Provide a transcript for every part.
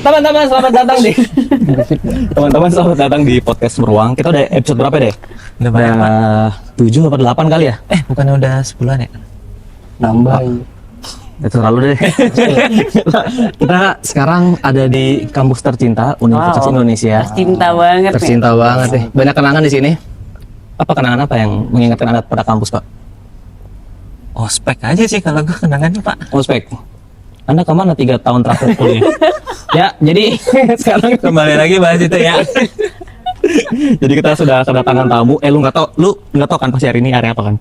Teman-teman selamat datang di teman-teman selamat datang di podcast Beruang. Kita udah episode berapa deh? Udah banyak, Pak. 7 atau 8 kali ya? Bukannya udah 10-an ya? Nambah. Itu terlalu deh. Kita sekarang ada di kampus tercinta Universitas Indonesia. Tercinta banget nih. Tercinta banget deh. Banyak kenangan di sini. Apa kenangan apa yang mengingatkan Anda pada kampus, Pak? Ospek aja sih kalau gue kenangannya, Pak. Ospek. Anda kemana 3 tahun terakhir kuliah? Ya, jadi sekarang Kembali lagi bahas itu ya. jadi kita sudah kedatangan tamu. Lu nggak tahu kan pasti hari ini hari apa kan?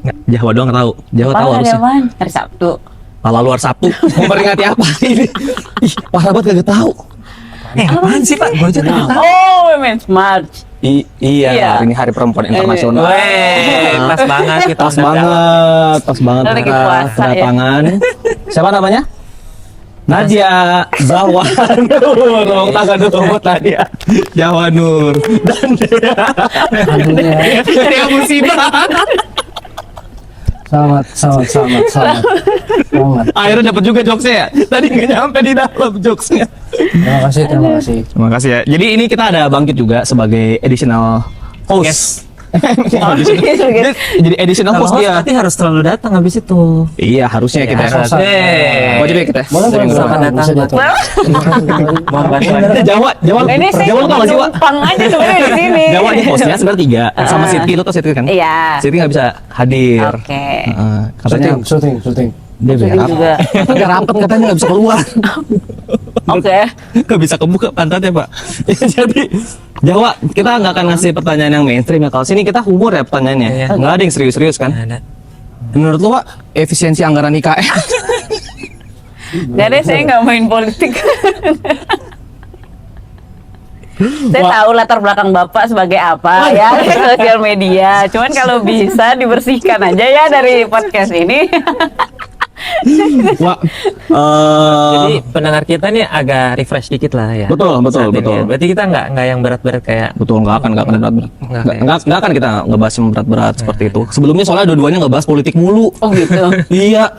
Nggak, Jawa doang nggak tahu. Jawa tahu Hari harusnya. apaan? Hari Sabtu. Malah luar Sabtu. Memperingati apa ini? Ih, parah banget kagak tahu. Apaan sih, Pak? Gue aja nggak tahu. Oh, Women's March. Iya, Iya. hari ini Hari Perempuan Internasional. Weh, pas banget kita Pas udah banget Lagi kita puasa, ya. kedatangan. Siapa namanya? Nadia Jawanur. Tolong tangan dulu buat Nadia Jawanur. Dan dia musibah. Selamat. Akhirnya dapat juga jokesnya ya. Tadi nggak nyampe di dalam jokesnya. Terima kasih. Terima kasih ya. Jadi ini kita ada Bangkit juga sebagai additional host. Jadi additional Kalau host host dia. berarti harus selalu datang habis itu. Iya, harusnya kita. Harus. Wajib ya kita. Boleh Sering Selamat berdoa. datang. Bisa jatuh. Mohon bantuan. Jawa Ini saya Jawa tau gak sih, Wak? numpang aja sebenarnya di sini. Jawa ini hostnya sebenarnya 3 sama Siti, lu tau Siti kan? Iya. Siti nggak bisa hadir. Oke. Katanya Syuting. dia Syuting berak. juga. Nggak rampet katanya nggak bisa keluar. Oke. Nggak bisa kebuka pantatnya, Pak. Jadi Jawa, kita nggak akan ngasih pertanyaan yang mainstream ya. Kalau sini kita humor ya pertanyaannya. Iya. Nggak ada yang serius-serius kan? Ada. Menurut lu, Pak, efisiensi anggaran IKN? Gak deh, saya nggak main politik. Saya tahu latar belakang Bapak sebagai apa ya di sosial media. Cuman kalau bisa dibersihkan aja ya dari podcast ini. Wah, Jadi pendengar kita nih agak refresh dikit lah ya. Betul. Saat ini ya. Berarti kita nggak yang berat-berat kayak betul nggak akan berat-berat. Nggak akan kita ngebahas yang berat-berat seperti itu. Sebelumnya soalnya dua-duanya ngebahas politik mulu. Oh gitu. Iya,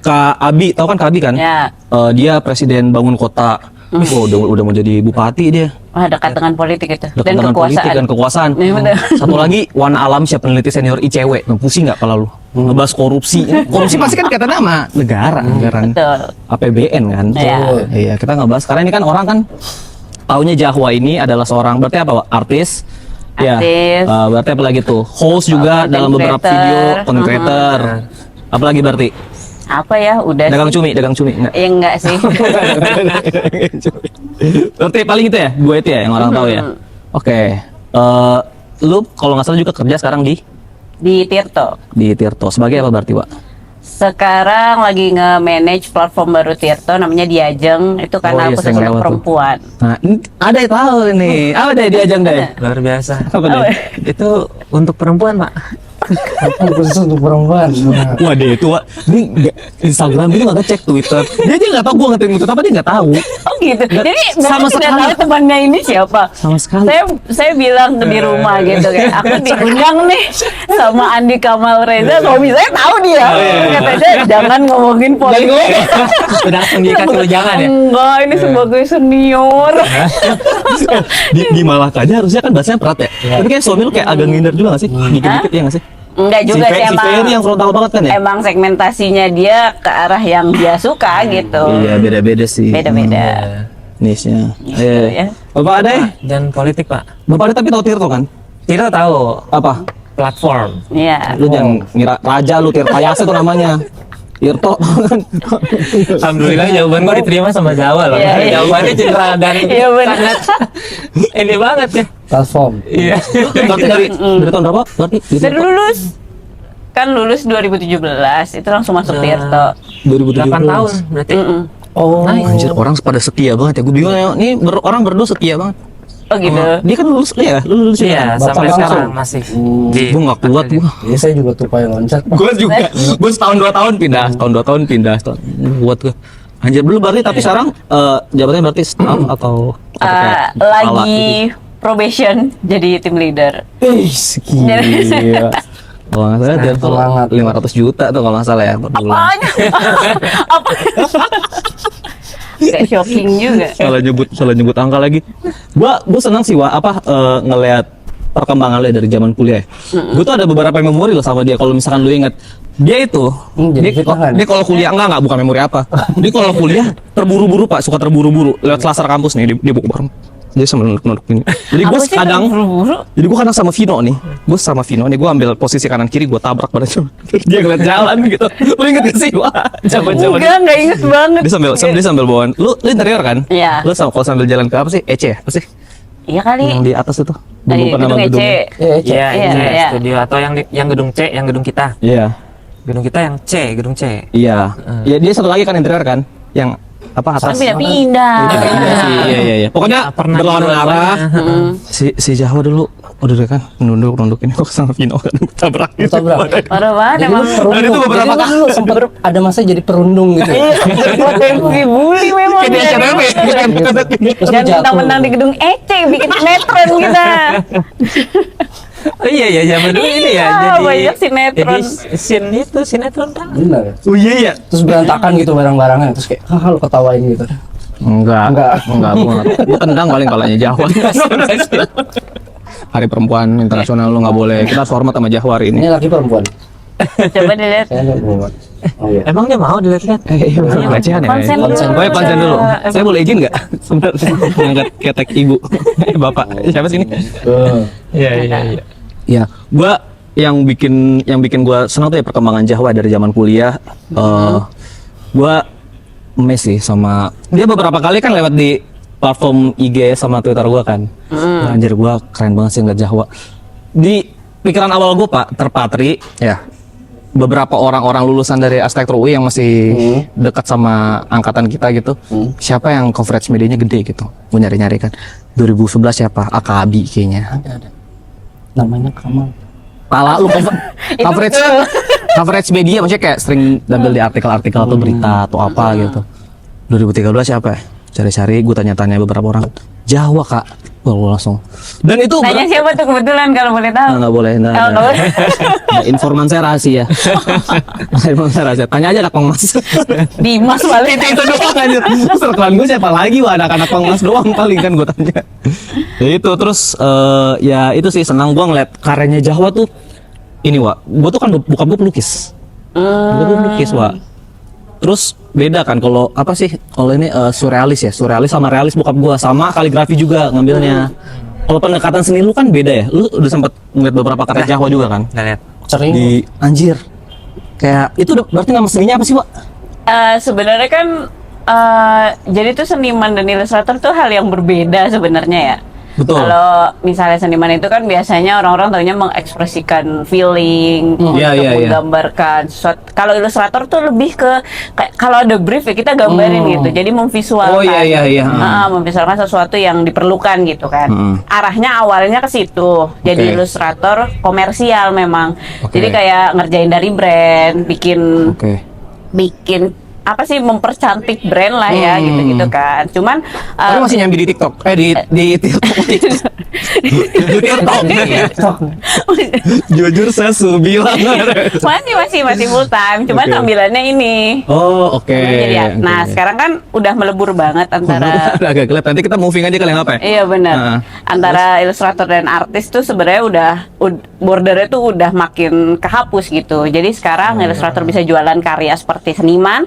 Kak Abi, tahu kan Kak Abi kan? Ya. Dia presiden bangun kota. Oh, udah mau jadi bupati dia. Wah, dekat dengan politik itu Dekat dan dengan politik kekuasaan. dan kekuasaan. Iya, betul. Satu lagi, Wana Alam siap peneliti senior ICW. Pusing nggak kalau lu ngebahas korupsi? Korupsi pasti kan kata nama negara, anggaran Betul. APBN kan. Iya. Iya, kita nggak bahas karena ini kan orang kan taunya Jahwa ini adalah seorang berarti apa, Wak? Artis. Ya. Artis. Berarti apa lagi tuh? Host juga Content dalam beberapa creator. video, content creator. Apalagi berarti? Apa ya? Udah Dagang sih. cumi enggak? Ya enggak sih. Berarti paling itu ya, gue itu ya yang orang tahu ya. Oke. Lu kalau nggak salah juga kerja sekarang di Di Tirto. Tirto. Sebagai apa berarti, Pak? Sekarang lagi nge-manage platform baru Tirto namanya Diajeng. Itu Oh, karena iya, aku sering sosok lewat tuh. perempuan. Nah, ini ada yang tahu nih. Apa deh diajang deh? luar biasa. Apa deh? Itu untuk perempuan, Pak. Khusus untuk perempuan. Wah deh itu, Wak. Ini Instagram dia nggak ngecek Twitter. Dia aja nggak tahu gue ngetik Twitter apa dia nggak tahu. Oh gitu. Jadi sama Bapak tidak sekali. tahu temannya ini siapa. Sama sekali. Saya bilang di rumah gitu kayak aku diundang nih sama Andi Kamal Reza, suami saya tahu dia. Katanya jangan ngomongin politik. Udah langsung dikasih wejangan ya. Enggak, ini sebagai senior. Di Malakanya harusnya kan bahasanya perat ya. Tapi kayak suami lu kayak agak ngindar juga nggak sih? Dikit-dikit ya nggak sih? Enggak juga sih, Si Ferry yang frontal banget kan ya? emang segmentasinya dia ke arah yang dia suka gitu. Iya beda-beda sih. Beda-beda. Niche-nya. Gitu ya. Bapak ada? Dan politik, Pak. Bapak ada tapi tahu Tirto kan? Kita tahu Apa? platform. Iya. Lu jangan ngira raja lu Tirta Yase tuh namanya. Tirto. Alhamdulillah jawaban gue diterima sama Jawa loh. Iya, iya. Jawabannya citra dan Iya, benar. sangat ini banget ya. Platform. Iya. Berarti dari tahun berapa? Berarti di Dari Tirto? lulus kan lulus 2017 itu langsung masuk Tirto. 2017. 8 tahun berarti. Oh. Anjir, orang pada setia banget ya. Gue bingung ya. Ini orang berdua setia banget. Oh gitu. Dia kan lulus ya, lu lulus Iya, juga. sampai langsung. sekarang masih. Gue nggak kuat gue. Ya saya juga tupai loncat. Gue juga. Gue setahun 2 tahun pindah. Tahun 2 tahun pindah. Kuat gue. Anjir belum berarti tapi sekarang jabatannya berarti staff atau kayak kepala Lagi probation jadi tim leader. gitu. Gila. Kalau nggak salah dia tuh Semangat. 500 juta tuh kalau nggak salah ya per bulan. Apanya? Apa? Kayak shocking juga. salah nyebut angka lagi. Gua senang sih ngelihat perkembangan lo dari zaman kuliah. Gue tuh ada beberapa memori lo sama dia. Kalau misalkan lu inget, dia itu jadi fitnah. dia kalau kuliah enggak bukan memori apa. Dia kalau kuliah terburu-buru Pak, suka terburu-buru lewat selasar kampus nih dia buku bareng. Dia sambil nunduk ini. Jadi gue Apa sih kadang buru-buru? jadi gue kadang sama Vino nih. Gue sama Vino nih gue ambil posisi kanan kiri, gue tabrak badan dia ngeliat jalan gitu. Lu inget gak sih? Wah, zaman-zaman Enggak inget banget. dia sambil bawaan. Lu interior kan? Iya. Lu kalau sambil jalan ke apa sih? EC ya? Apa sih? Iya kali. Yang di atas itu. Tadi Lupa nama gedung EC. gedungnya. Iya, Iya, ini iya. studio atau yang gedung C, yang gedung kita. Iya. Gedung kita yang C, gedung C. Iya. Ya dia satu lagi kan interior kan? Yang apa Kan atas? pindah-pindah. Iya. Pokoknya Pernah berlawanan juga arah. Mm. Si Jawa dulu udah kan nunduk ini kok sama Vino kan tabrak. Tabrak. Parah banget Jadi emang. lu perundung. Dan itu beberapa Jadi lu sempat ada masa jadi perundung gitu. Potensi bully memang. Kayak di SCTV. Terus Dan jatuh. mentang-mentang di gedung EC bikin sinetron kita. Oh iya zaman dulu ini ya. Iya, Jadi banyak sinetron. Jadi sinetron kan. Benar. Oh iya. Terus berantakan gitu barang-barangnya. Terus kayak lu ketawain gitu. Enggak. Gua tendang paling kalanya Jawa. Hari Perempuan Internasional lu nggak boleh. Kita harus hormat sama Jawa hari ini. Ini laki perempuan. Coba dilihat. Saya nggak perempuan. Oh iya. Emang dia mau dilihat-lihat? Pelecehan ya. Konsen Konsen. dulu. Oh ya konsen dulu. Saya boleh izin nggak? Sebentar ngangkat ketek ibu. Bapak siapa sih ini? Iya. Ya, yang bikin gua senang tuh ya perkembangan Jawa dari zaman kuliah. Gua mes sih sama dia beberapa kali kan lewat di platform IG sama Twitter gua kan. Anjir gua keren banget sih ngeliat Jawa. Di pikiran awal gua Pak, terpatri ya. Beberapa orang-orang lulusan dari arsitektur UI yang masih dekat sama angkatan kita gitu. Siapa yang coverage medianya gede gitu. Gua nyari-nyari kan. 2011 siapa? Akabi kayaknya. Ada. Namanya Kamal. Pala lu coverage media maksudnya kayak sering ambil di artikel-artikel atau berita atau apa gitu. 2013 siapa ya? Cari-cari gue tanya-tanya beberapa orang. Jawa Kak. Gua langsung. Dan itu Tanya siapa tuh kebetulan kalau boleh tahu? nggak boleh. Oh, nggak boleh. Informan saya rahasia. Informan saya rahasia. Tanya aja anak Pengmas. Dimas paling. itu doang anjir. Circlean gue siapa lagi? Wah, anak-anak Pengmas doang paling kan gue tanya. Ya itu terus ya itu sih senang gue ngeliat karyanya Jawa tuh. Ini Wak, gue tuh kan bokap gue pelukis. Gue tuh pelukis Wak. Terus beda kan kalau apa sih? Kalau ini surrealis ya, surrealis sama realis bokap gue sama kaligrafi juga ngambilnya. Kalau pendekatan seni lu kan beda ya. Lu udah sempet ngeliat beberapa karya Jawa juga kan? Nggak lihat. Sering. Di anjir. Kayak itu berarti nama seninya apa sih, Wak? Sebenarnya kan jadi tuh seniman dan ilustrator tuh hal yang berbeda sebenarnya ya. Betul. Kalau misalnya seniman itu kan biasanya orang-orang taunya mengekspresikan feeling, untuk Iya, iya, iya. menggambarkan sesuatu. Kalau ilustrator tuh lebih ke kayak kalau ada brief ya kita gambarin gitu. Jadi memvisualkan. Oh, iya. Memvisualkan sesuatu yang diperlukan gitu kan. Arahnya awalnya ke situ. Jadi Oke. ilustrator komersial memang. Oke. Jadi kayak ngerjain dari brand, bikin Oke. apa sih mempercantik brand lah ya gitu-gitu kan. Cuman Tapi masih nyambi di TikTok. Di TikTok. Di TikTok. Jujur saya bilang. masih full time. Cuman Oke. tampilannya ini. Oh, oke. Jadi nah Oke. sekarang kan udah melebur banget antara Udah agak kelihatan. Nanti kita moving aja kali yang apa ya? iya benar. Nah, Antara ilustrator dan artis tuh sebenarnya udah bordernya tuh udah makin kehapus gitu. Jadi sekarang ilustrator bisa jualan karya seperti seniman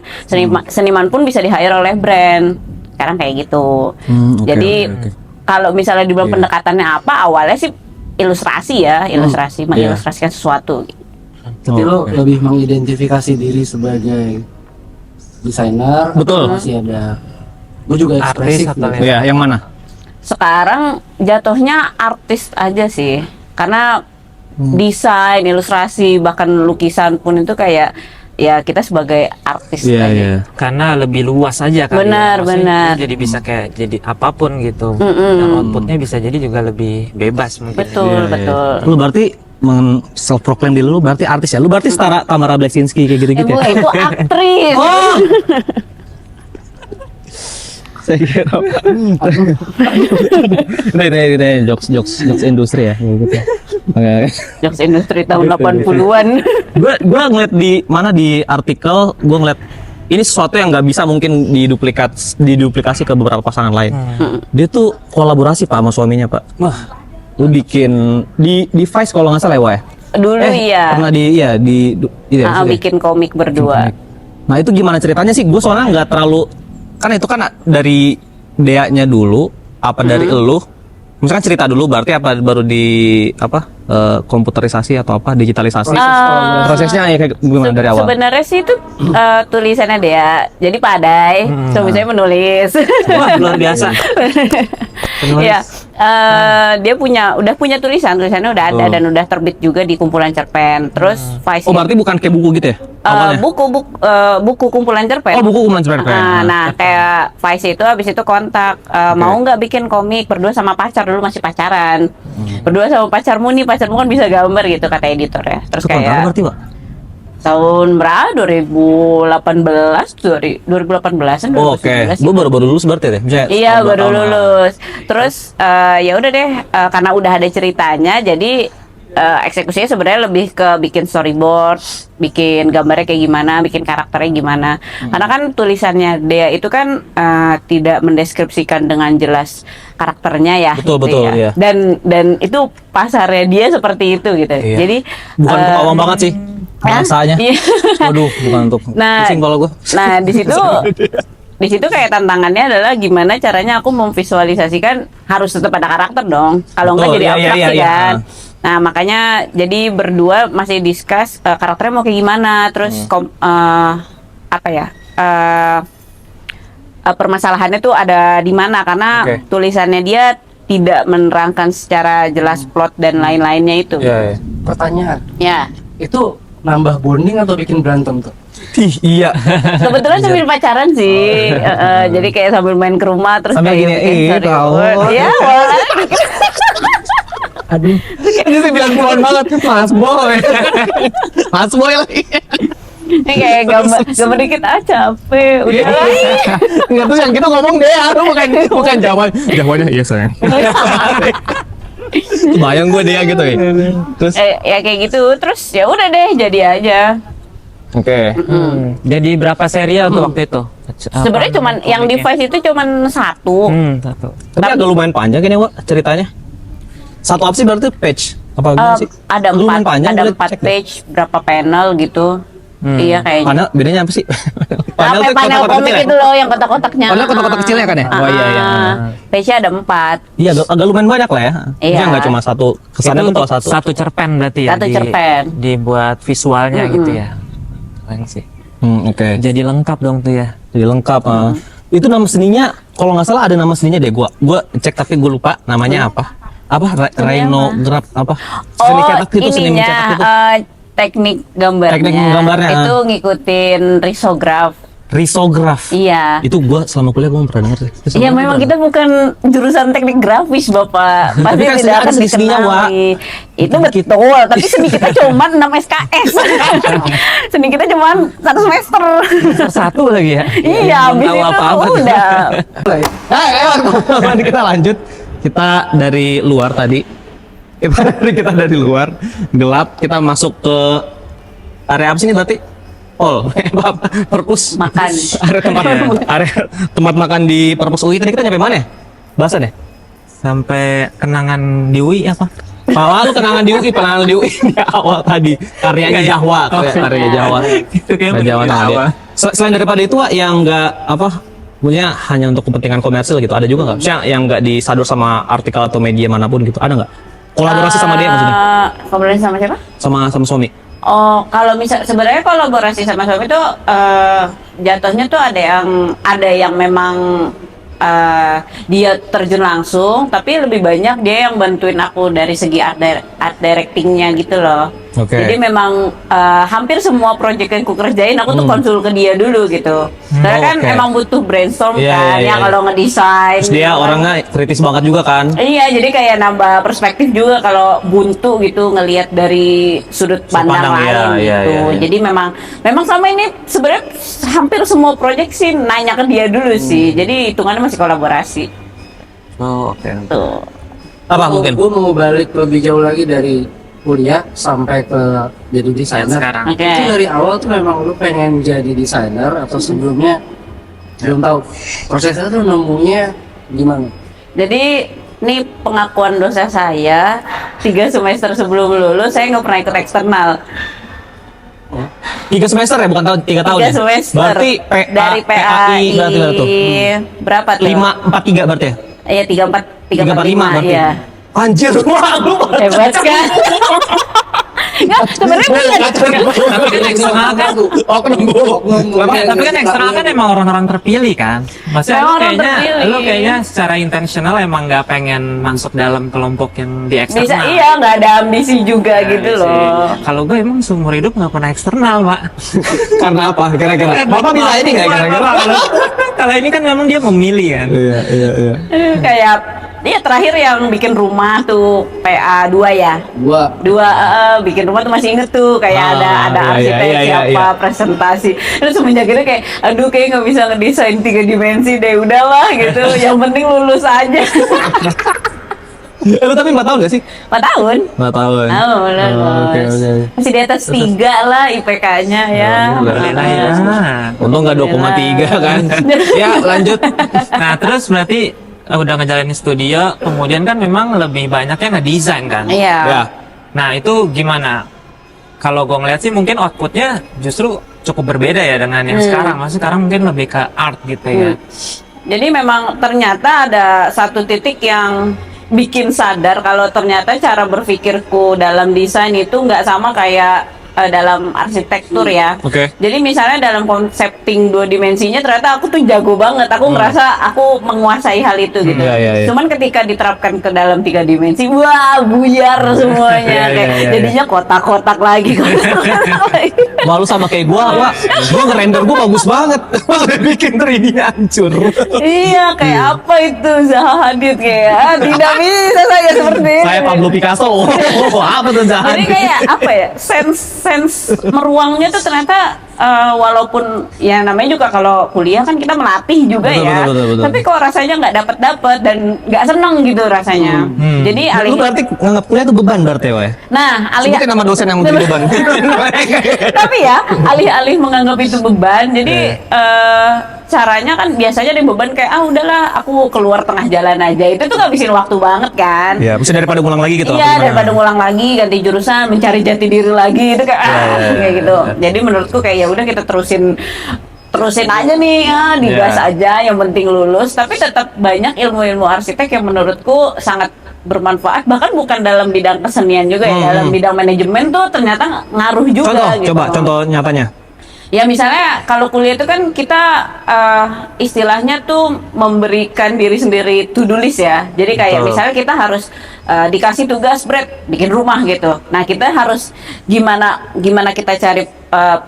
pun bisa di-hire oleh brand. Sekarang kayak gitu. Oke, Jadi oke. kalau misalnya dibilang Iya. pendekatannya apa, awalnya sih ilustrasi ya, mengilustrasikan sesuatu. Tapi lo lebih mengidentifikasi diri sebagai desainer. Betul. atau Masih ada. Gue juga Artis ekspresif. atau gitu. Ya, yang mana? Sekarang jatuhnya artis aja sih, karena desain, ilustrasi, bahkan lukisan pun itu kayak ya kita sebagai artis aja. Karena lebih luas aja kan. Benar, benar. Jadi bisa kayak jadi apapun gitu. Dan outputnya bisa jadi juga lebih bebas mungkin. Betul, betul. Lu berarti self proclaim diri lu berarti artis ya? Lu berarti setara Tamara Blazinski kayak gitu-gitu ya? Itu aktris. Oh. Saya kira ini jokes industri ya gitu. Oke. Jokes industri tahun 80-an. Gua ngeliat di mana di artikel gua ngeliat ini sesuatu yang nggak bisa mungkin diduplikasi ke beberapa pasangan lain. Dia tuh kolaborasi Pak sama suaminya Pak. Wah, lu bikin di Vice kalau nggak salah ya, Wak, ya? Dulu iya. Pernah Bikin komik berdua. Nah itu gimana ceritanya sih? Gue soalnya nggak terlalu, kan itu kan dari Dea-nya dulu, apa dari elu? Misalkan cerita dulu, berarti apa baru di komputerisasi atau apa digitalisasi? Prosesnya ya kayak gimana dari awal? Sebenarnya sih itu tulisannya dia. Jadi Padai, suami saya menulis. Wah, luar biasa. Penulis. Ya, dia udah punya tulisannya udah ada dan udah terbit juga di kumpulan cerpen. Terus Vice. Oh berarti bukan kayak buku gitu ya? Awalnya? Buku kumpulan cerpen. Oh buku kumpulan cerpen. Nah, kayak Vice itu habis itu kontak, mau nggak bikin komik berdua sama pacar, dulu masih pacaran. Berdua sama pacarmu kan bisa gambar gitu kata editor ya. Terus Itu tahun berapa kayak berarti Pak? tahun berapa? 2018-an. Oh, oke. Gue baru lulus berarti deh. Misalnya Iya, tahun baru 2 tahun. lulus. Terus ya udah deh, karena udah ada ceritanya, jadi eksekusinya sebenarnya lebih ke bikin storyboard, bikin gambarnya kayak gimana, bikin karakternya gimana. Karena kan tulisannya Dea itu kan tidak mendeskripsikan dengan jelas karakternya ya. Betul, gitu betul, ya. iya. Dan itu pasarnya dia seperti itu gitu. Iya. Jadi Bukan untuk awam banget sih. Bahasanya. Iya. Waduh, bukan untuk pusing kalau gue. Nah, di situ kayak tantangannya adalah gimana caranya aku memvisualisasikan, harus tetap ada karakter dong. Kalau enggak Betul, jadi iya, abstrak iya. kan. Nah, makanya jadi berdua masih discuss karakternya mau kayak gimana, terus permasalahannya tuh ada di mana, karena Oke. tulisannya dia tidak menerangkan secara jelas plot dan lain-lainnya itu. Iya. Pertanyaan, Ya. itu nambah bonding atau bikin berantem tuh? Iya. Kebetulan sambil pacaran sih, jadi kayak sambil main ke rumah terus Sambil kayak gini, bikin tahu. storyboard. Iya, boleh. Aduh, Ini 90-an banget, Mas Boy. Mas Boy lagi. Ini kayak gambar dikit capek. Udah lah. Enggak, terus yang kita ngomong Dea, bukan Jawanya iya sayang. Bayang gue Dea gitu ya. Terus Ya kayak gitu, terus ya udah deh jadi aja. oke. Jadi berapa serial tuh waktu itu? Sebenarnya cuman yang device itu cuman satu. Satu. Tapi agak lumayan panjang ini, Wak, ceritanya. Satu apa sih berarti page? Apa gimana sih? Ada Lumayan panjang, ada boleh 4 cek deh. page, berapa panel gitu. Iya kayaknya. Panel bedanya apa sih? Panel tuh panel kotak-kotak komik kecil ya? itu loh yang kotak-kotaknya. Panel kotak-kotak kecilnya kan ya? Oh iya iya. Page-nya ada 4. Iya agak lumayan banyak lah ya. Iya. Dia nggak cuma satu. Kesannya tuh kalau satu. Satu cerpen berarti ya. Satu cerpen. Dibuat visualnya gitu ya. Keren sih. Oke. Jadi lengkap dong tuh ya. Jadi lengkap. Itu nama seninya, kalau nggak salah ada nama seninya deh. Gua cek tapi gue lupa namanya apa. Rhinograph apa? Seni cetak itu, seni ininya mencetak itu. teknik gambarnya. Teknik gambarnya, Itu ngikutin risograf. Risograph. Iya. Itu gua selama kuliah gua pernah denger. Iya, memang kita bukan jurusan teknik grafis, Bapak. Pasti kan tidak akan ada seninya, Wak. dikenali. Itu betul, tapi seni kita cuma 6 SKS. Seni kita cuma 1 semester. Satu lagi ya. Iya, Belum habis tahu itu apa-apa tuh. udah. Mari kita lanjut. Kita dari luar tadi. Kita dari luar gelap. Kita masuk ke area apa sih ini berarti? Perpus Makan. area tempat makan di Perpus UI. Tadi kita nyampe mana ya? Bahasan ya? Sampai kenangan di UI apa? Lu kenangan di UI di awal tadi. Karyanya Jawa, karya Jawa. Itu kayak Jawa nama dia. Selain daripada itu, Wak, yang enggak punya hanya untuk kepentingan komersil gitu, ada juga nggak? Misalnya yang nggak disadur sama artikel atau media manapun gitu, ada nggak? Kolaborasi sama dia maksudnya? Kolaborasi sama siapa? Sama suami? Oh, kalau misal sebenarnya kolaborasi sama suami itu jatuhnya tuh ada yang memang dia terjun langsung, tapi lebih banyak dia yang bantuin aku dari segi art directingnya gitu loh. Oke. Jadi memang hampir semua project yang ku kerjain aku tuh konsul ke dia dulu gitu. Karena kan oke. emang butuh brainstorm Iya, kan, iya, ya iya. kalau ngedesain. Terus dia gitu kan. orangnya kritis banget juga kan? Iya, jadi kayak nambah perspektif juga kalau buntu gitu ngelihat dari sudut pandang pandang, lain iya, gitu. iya, iya. Jadi memang sama ini sebenarnya hampir semua proyek sih nanya ke dia dulu sih. Jadi hitungannya masih kolaborasi. Oh, oke. Tuh. Apa mungkin? Gue mau balik lebih jauh lagi dari kuliah sampai ke jadi desainer. sekarang. Oke. Itu dari awal tuh memang lu pengen jadi desainer atau sebelumnya belum tahu prosesnya tuh nemunya gimana? Jadi ini pengakuan dosa saya 3 semester sebelum lulus saya nggak pernah ikut eksternal. 3 semester ya, bukan tahun, 3 tahun 3 ya? semester. Berarti Dari PAI berarti berapa tuh? Berapa tuh? 543 berarti ya? Iya 345 berarti. ya. Anjir, wah lu. Hebat kan? Nggak, sebenarnya bukan. Tapi kan eksternal kan, Oh, nunggu. tapi kan eksternal kan emang orang-orang terpilih kan. Maksudnya Memang orang lu terpilih. kayaknya secara intensional emang nggak pengen masuk dalam kelompok yang di eksternal. Bisa iya nggak ada ambisi juga Nah, gitu sih. loh. Kalau gue emang seumur hidup nggak pernah eksternal, Pak. Karena apa? Kira-kira. Bapak bisa ini nggak kira-kira? Kalau ini kan memang dia memilih kan. Iya, iya, iya. Kayak dia terakhir yang bikin rumah tuh PA 2 ya. Gua Bikin rumah tuh masih inget tuh kayak ada iya, arsitek iya, iya, siapa iya. presentasi. Terus semenjak itu kayak aduh kayak nggak bisa ngedesain 3 dimensi deh, udahlah gitu. Yang penting lulus aja. Lu tapi 4 tahun gak sih? 4 tahun. 4 tahun. Oh, lulus. Oke, oke. Masih di atas 3 lah IPK-nya ya. Alhamdulillah ya. Untung nggak 2,3 kan? Ya, lanjut. Nah, terus berarti udah ngejalanin studio, kemudian kan memang lebih banyaknya ngedesain kan. Iya. Ya. Nah, itu gimana? Kalau gue ngeliat sih mungkin outputnya justru cukup berbeda ya dengan yang sekarang. Maksudnya sekarang mungkin lebih ke art gitu ya. Jadi memang ternyata ada satu titik yang bikin sadar kalau ternyata cara berpikirku dalam desain itu nggak sama kayak dalam arsitektur ya. Oke. Jadi misalnya dalam konsepting 2 dimensinya ternyata aku tuh jago banget. Aku ngerasa aku menguasai hal itu gitu. Iya, iya, iya. Cuman ketika diterapkan ke dalam 3 dimensi, wah buyar semuanya. Iya, iya, Kayak iya, jadinya kotak-kotak lagi. kotak-kotak lagi. Malu sama kayak gua ngerender gua bagus banget. Pas udah bikin 3D-nya hancur. Iya, kayak apa itu Zaha Hadid kayak tidak bisa saya seperti ini. Saya Pablo Picasso. Oh, apa tuh Zahan? Jadi kayak apa ya, sense meruangnya tuh ternyata walaupun ya namanya juga kalau kuliah kan kita melatih juga Betul, ya, betul. tapi kok rasanya nggak dapet dan nggak seneng gitu rasanya. Jadi alih, Lu berarti nganggap kuliah itu beban berarti, Wah? nah alih Sebutin nama dosen yang menjadi beban. tapi ya alih-alih menganggap itu beban, jadi caranya kan biasanya deh beban kayak udahlah aku keluar tengah jalan aja, itu tuh ngabisin waktu banget kan. Ya, bisa daripada ngulang lagi gitu. Iya, daripada ngulang lagi, ganti jurusan, mencari jati diri lagi, itu kayak kayak gitu. Jadi menurutku kayak ya udah kita terusin aja nih ya, digas aja, yang penting lulus. Tapi tetap banyak ilmu-ilmu arsitek yang menurutku sangat bermanfaat, bahkan bukan dalam bidang kesenian juga ya, dalam bidang manajemen tuh ternyata ngaruh juga Contoh, gitu. coba contoh nyatanya. Ya misalnya kalau kuliah itu kan kita istilahnya tuh memberikan diri sendiri to do list ya. Jadi kayak Betul. misalnya kita harus dikasih tugas bikin rumah gitu. Nah kita harus gimana kita cari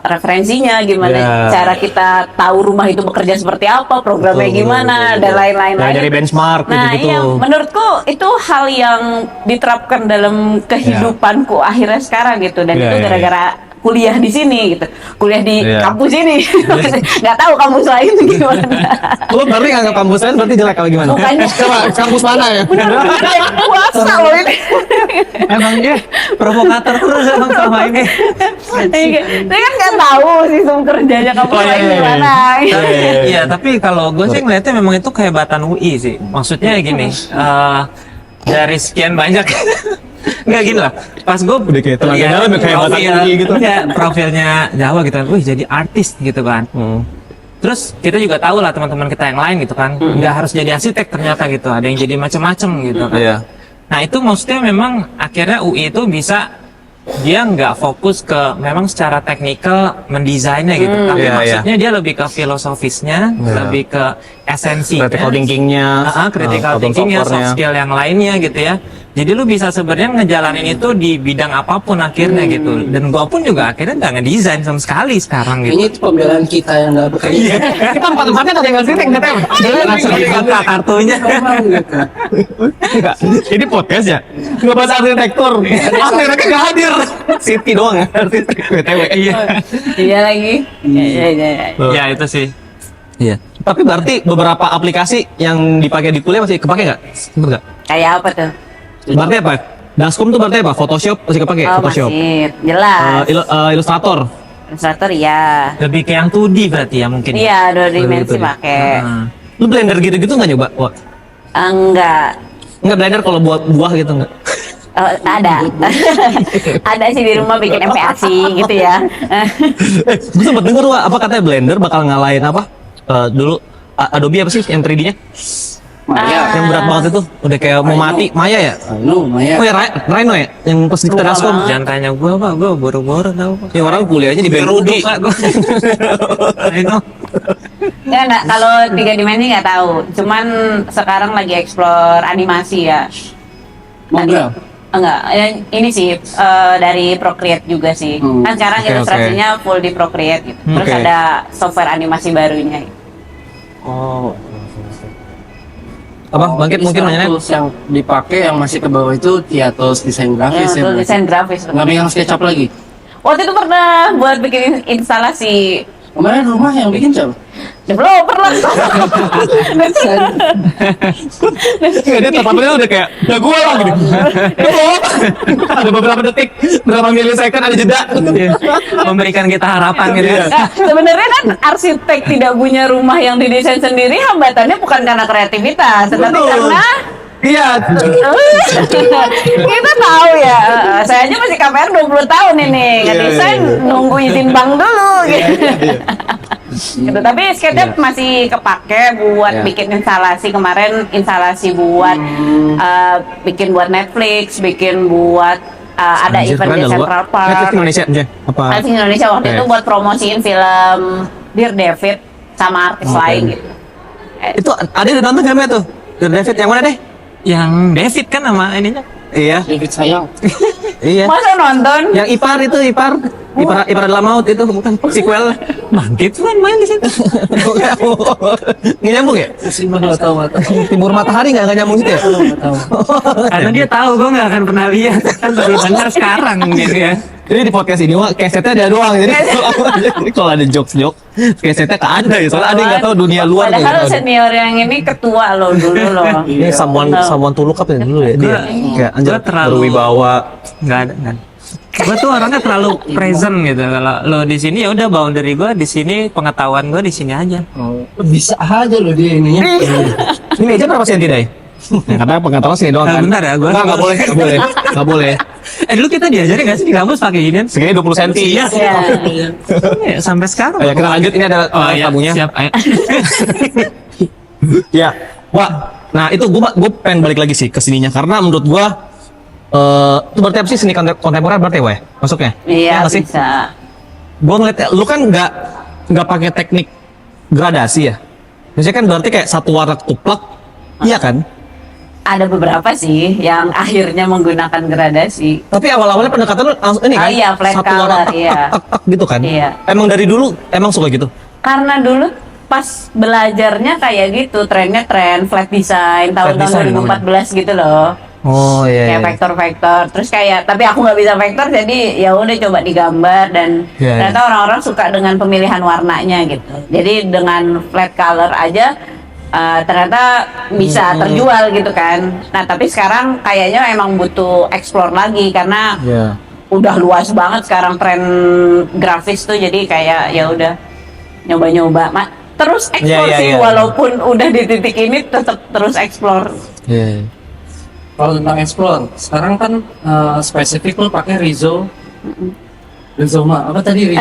referensinya, gimana Ya. cara kita tahu rumah itu bekerja seperti apa, programnya Betul, gimana, betul. dan lain-lain. Ya, dari benchmark Nah gitu-gitu. iya, menurutku itu hal yang diterapkan dalam kehidupanku akhirnya sekarang gitu. Dan Ya, itu ya, gara-gara kuliah di sini gitu, kuliah di Iya. kampus ini, nggak tahu kampus lain gimana. Lu berarti nganggap kampus lain berarti jelek kalau gimana? Bukannya. Coba kampus mana ya? Bener-bener yang puasa loh ini. Emang dia provokator terus emang sama ini. Saya kan nggak tahu sistem kerjanya kampus Oh, iya, lain iya, iya. gimana. Iya, tapi kalau gue sih ngeliatnya memang itu kehebatan UI sih. Maksudnya gini, dari sekian banyak nggak gini lah. Pas gue Udah kayak tenaga dalam ya, kehebatan UI gitu. profilnya Jawa gitu kan, wih jadi artis gitu kan. Terus kita juga tahu lah teman-teman kita yang lain gitu kan, nggak harus jadi arsitek ternyata gitu, ada yang jadi macam-macam gitu kan. Iya. Nah itu maksudnya memang akhirnya UI itu bisa dia nggak fokus ke memang secara teknikal mendesainnya gitu, tapi Iya, maksudnya dia lebih ke filosofisnya, Iya. lebih ke esensinya, Critical thinkingnya, critical problem thinkingnya, soft solvernya. skill yang lainnya gitu ya. Jadi lu bisa sebenarnya ngejalanin itu di bidang apapun akhirnya gitu. Dan gua pun juga akhirnya nggak ngedesain sama sekali sekarang Kayaknya gitu. itu pembelaan kita yang nggak bekerja. Kita empat-empatnya ada yang ngasih katanya. Langsung dibuka kartunya. Gitu. Enggak. Ini podcast ya? Nggak bahas arsitektur. Arsiteknya nggak hadir. Siti doang ya. Arsitek BTW. Iya. Iya lagi. Iya. Ya itu sih. Iya. Tapi berarti beberapa aplikasi yang dipakai di kuliah masih kepake nggak? Bener nggak? Kayak apa tuh? Berarti apa? Daskom tuh berarti apa? Photoshop masih kepake? Oh, Photoshop. masih jelas. Illustrator. Illustrator ya. Lebih ke yang 2D berarti ya mungkin. Iya, dua dimensi gitu ya. pakai. Heeh. Lu Blender gitu-gitu nggak nyoba? Wah. Enggak. Nggak Blender kalau buat buah gitu nggak? Ada. Ada sih di rumah bikin MPAC gitu ya. Gue sempet denger Wak, apa katanya Blender bakal ngalahin apa? Dulu Adobe apa sih yang 3D-nya? Maya. Yang berat banget itu, udah kayak mau mati. Maya ya? Maya. Oh ya Rhino ya? Yang pas di kita Daskom. Jangan tanya gua Pak, gua boro-boro tahu Pak. Ya orang kuliahnya di Rudi BNUD. Pak gua. Ayo. Enggak, kalau 3 dimensi nggak tahu. Cuman sekarang lagi explore animasi ya. Model. Enggak, ini sih dari Procreate juga sih. Kan sekarang Oke, ilustrasinya full di Procreate gitu. Terus Oke. ada software animasi barunya. Oh. Apa? Bangkit Jadi mungkin sekarang nanya. tools yang dipakai yang masih ke bawah itu Tiatos desain grafis ya. Untuk berarti. desain grafis. Nggak megang SketchUp lagi. Waktu itu pernah buat bikin instalasi Kemarin rumah yang bikin siapa? developer lah. Dia tatapannya udah kayak, ya gue lah gitu. Ada beberapa detik, berapa milisecond ada jeda. Memberikan kita harapan gitu ya. Nah, sebenarnya kan arsitek tidak punya rumah yang didesain sendiri, hambatannya bukan karena kreativitas, tetapi Betul. karena Iya. kita tahu ya. Saya aja masih KPR 20 tahun ini, ngedesain nunggu izin bank dulu gitu. Gitu. Tapi SketchUp masih kepake buat Iya. bikin instalasi. Kemarin instalasi buat bikin buat Netflix, bikin buat ada Anjir, event keren di dah lu, Central Wak. Park. Netflix Indonesia aja. Apa? Netflix Indonesia waktu Oke. itu buat promosiin film Dear David sama artis lain gitu. Itu ada di nonton nggak tuh? Dari David yang mana deh? Yang David kan nama ininya. Iya. David sayang. Iya. Masa nonton? Yang Ipar itu Ipar dalam maut itu bukan sequel. Bangkit kan main di situ. Nggak nyambung ya? Mesin mah nggak tahu. Timur matahari nggak nyambung gitu ya? Nggak tahu. Karena dia tahu gua nggak akan pernah lihat. Kan baru dengar sekarang gitu ya. Jadi di podcast ini Wak, kesetnya ada doang. Jadi kalau ada jokes kesetnya tak ada ya. Soalnya ada yang nggak tahu dunia luar. Padahal kayak gitu. senior yang ini ketua loh dulu loh. Ini someone to look up ya dulu ya dia. Kayak anjir Gua terlalu- berwibawa. Nggak ada kan. Gue tuh orangnya terlalu present gitu. Kalau lo di sini ya udah boundary gue di sini, pengetahuan gue di sini aja. Oh, bisa aja loh dia ininya. Ini meja berapa senti Dai? Ya, karena pengetahuan sini doang kan. Bentar ya, gua- Nggak boleh, nggak boleh. Nggak boleh. Dulu kita diajarin nggak sih di kampus pakai ginian? Segini 20 cm. Iya. Iya. Ya, sampai sekarang. Ya, kita lanjut, ini adalah iya, tamunya. siap. Ayo. Ya, Wak. Nah itu gue pengen balik lagi sih ke sininya karena menurut gue itu berarti apa sih seni kontemporer berarti ya, Wak, ya? Masuknya? Iya, nggak sih? bisa. Gue ngeliat lu kan nggak pakai teknik gradasi ya. Biasanya kan berarti kayak satu warna tuplak, iya kan? Ada beberapa sih yang akhirnya menggunakan gradasi. Tapi awal-awalnya pendekatan lu langsung ini Ah, kan? iya, flat satu color, warna tak, iya. tak, gitu kan? Iya. Emang dari dulu emang suka gitu? Karena dulu pas belajarnya kayak gitu, trennya tren flat design tahun-tahun design 2014 gitu loh. Oh Kayak vektor-vektor, terus kayak tapi aku nggak bisa vektor jadi ya udah coba digambar dan Iya, ternyata orang-orang suka dengan pemilihan warnanya gitu. Jadi dengan flat color aja ternyata bisa terjual gitu kan. Nah tapi sekarang kayaknya emang butuh explore lagi karena Iya. udah luas banget sekarang tren grafis tuh, jadi kayak ya udah nyoba-nyoba. Terus explore Iya, iya, sih iya. walaupun udah di titik ini tetap terus explore. Iya. Kalau tentang explore, sekarang kan spesifik lo pakai Rizoma apa tadi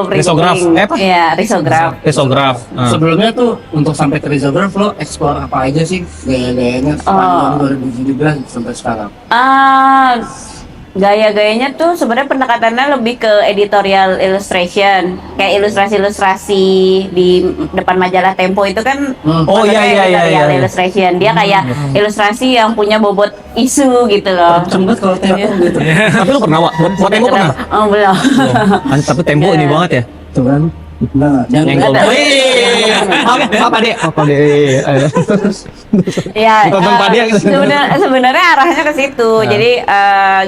Risograph. Apa? Iya, risograph. Risograph. Sebelumnya tuh untuk sampai ke risograph lo explore apa aja sih gaya-gayanya sepanjang 2017 sampai sekarang? Gaya-gayanya tuh sebenarnya pendekatannya lebih ke editorial illustration, kayak ilustrasi-ilustrasi di depan majalah Tempo itu kan. Oh, iya, maksudnya iya, editorial iya, iya. illustration, dia kayak ilustrasi yang punya bobot isu gitu loh. Cembet kalau Tempo gitu. Tapi lu pernah Wak? Buat Tempo pernah? Oh belum. Tapi Tempo ini banget ya. Tuh kan. Nah, jangan Nyenggol. ada. Apa deh? Apa deh? Ya, Tonton Padia gitu. sebenarnya arahnya ke situ. Jadi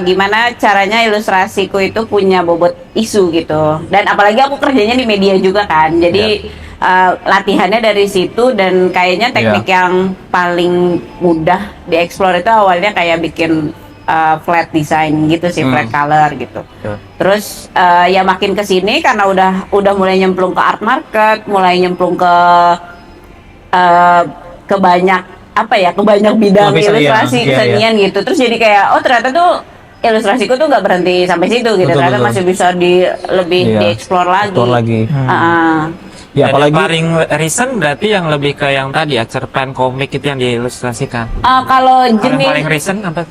gimana caranya ilustrasiku itu punya bobot isu gitu. Dan apalagi aku kerjanya di media juga kan. Jadi latihannya dari situ, dan kayaknya teknik yang paling mudah dieksplor itu awalnya kayak bikin flat design gitu sih, flat color gitu. Terus ya makin kesini karena udah mulai nyemplung ke art market, mulai nyemplung ke banyak ke banyak bidang ilustrasi, kesenian gitu. Terus jadi kayak ternyata tuh ilustrasiku tuh nggak berhenti sampai situ gitu. Ternyata masih bisa lebih dieksplor lagi. Ya, apalagi paling recent berarti yang lebih ke yang tadi ya, cerpen komik itu yang diilustrasikan. Kalau jenis paling recent apa?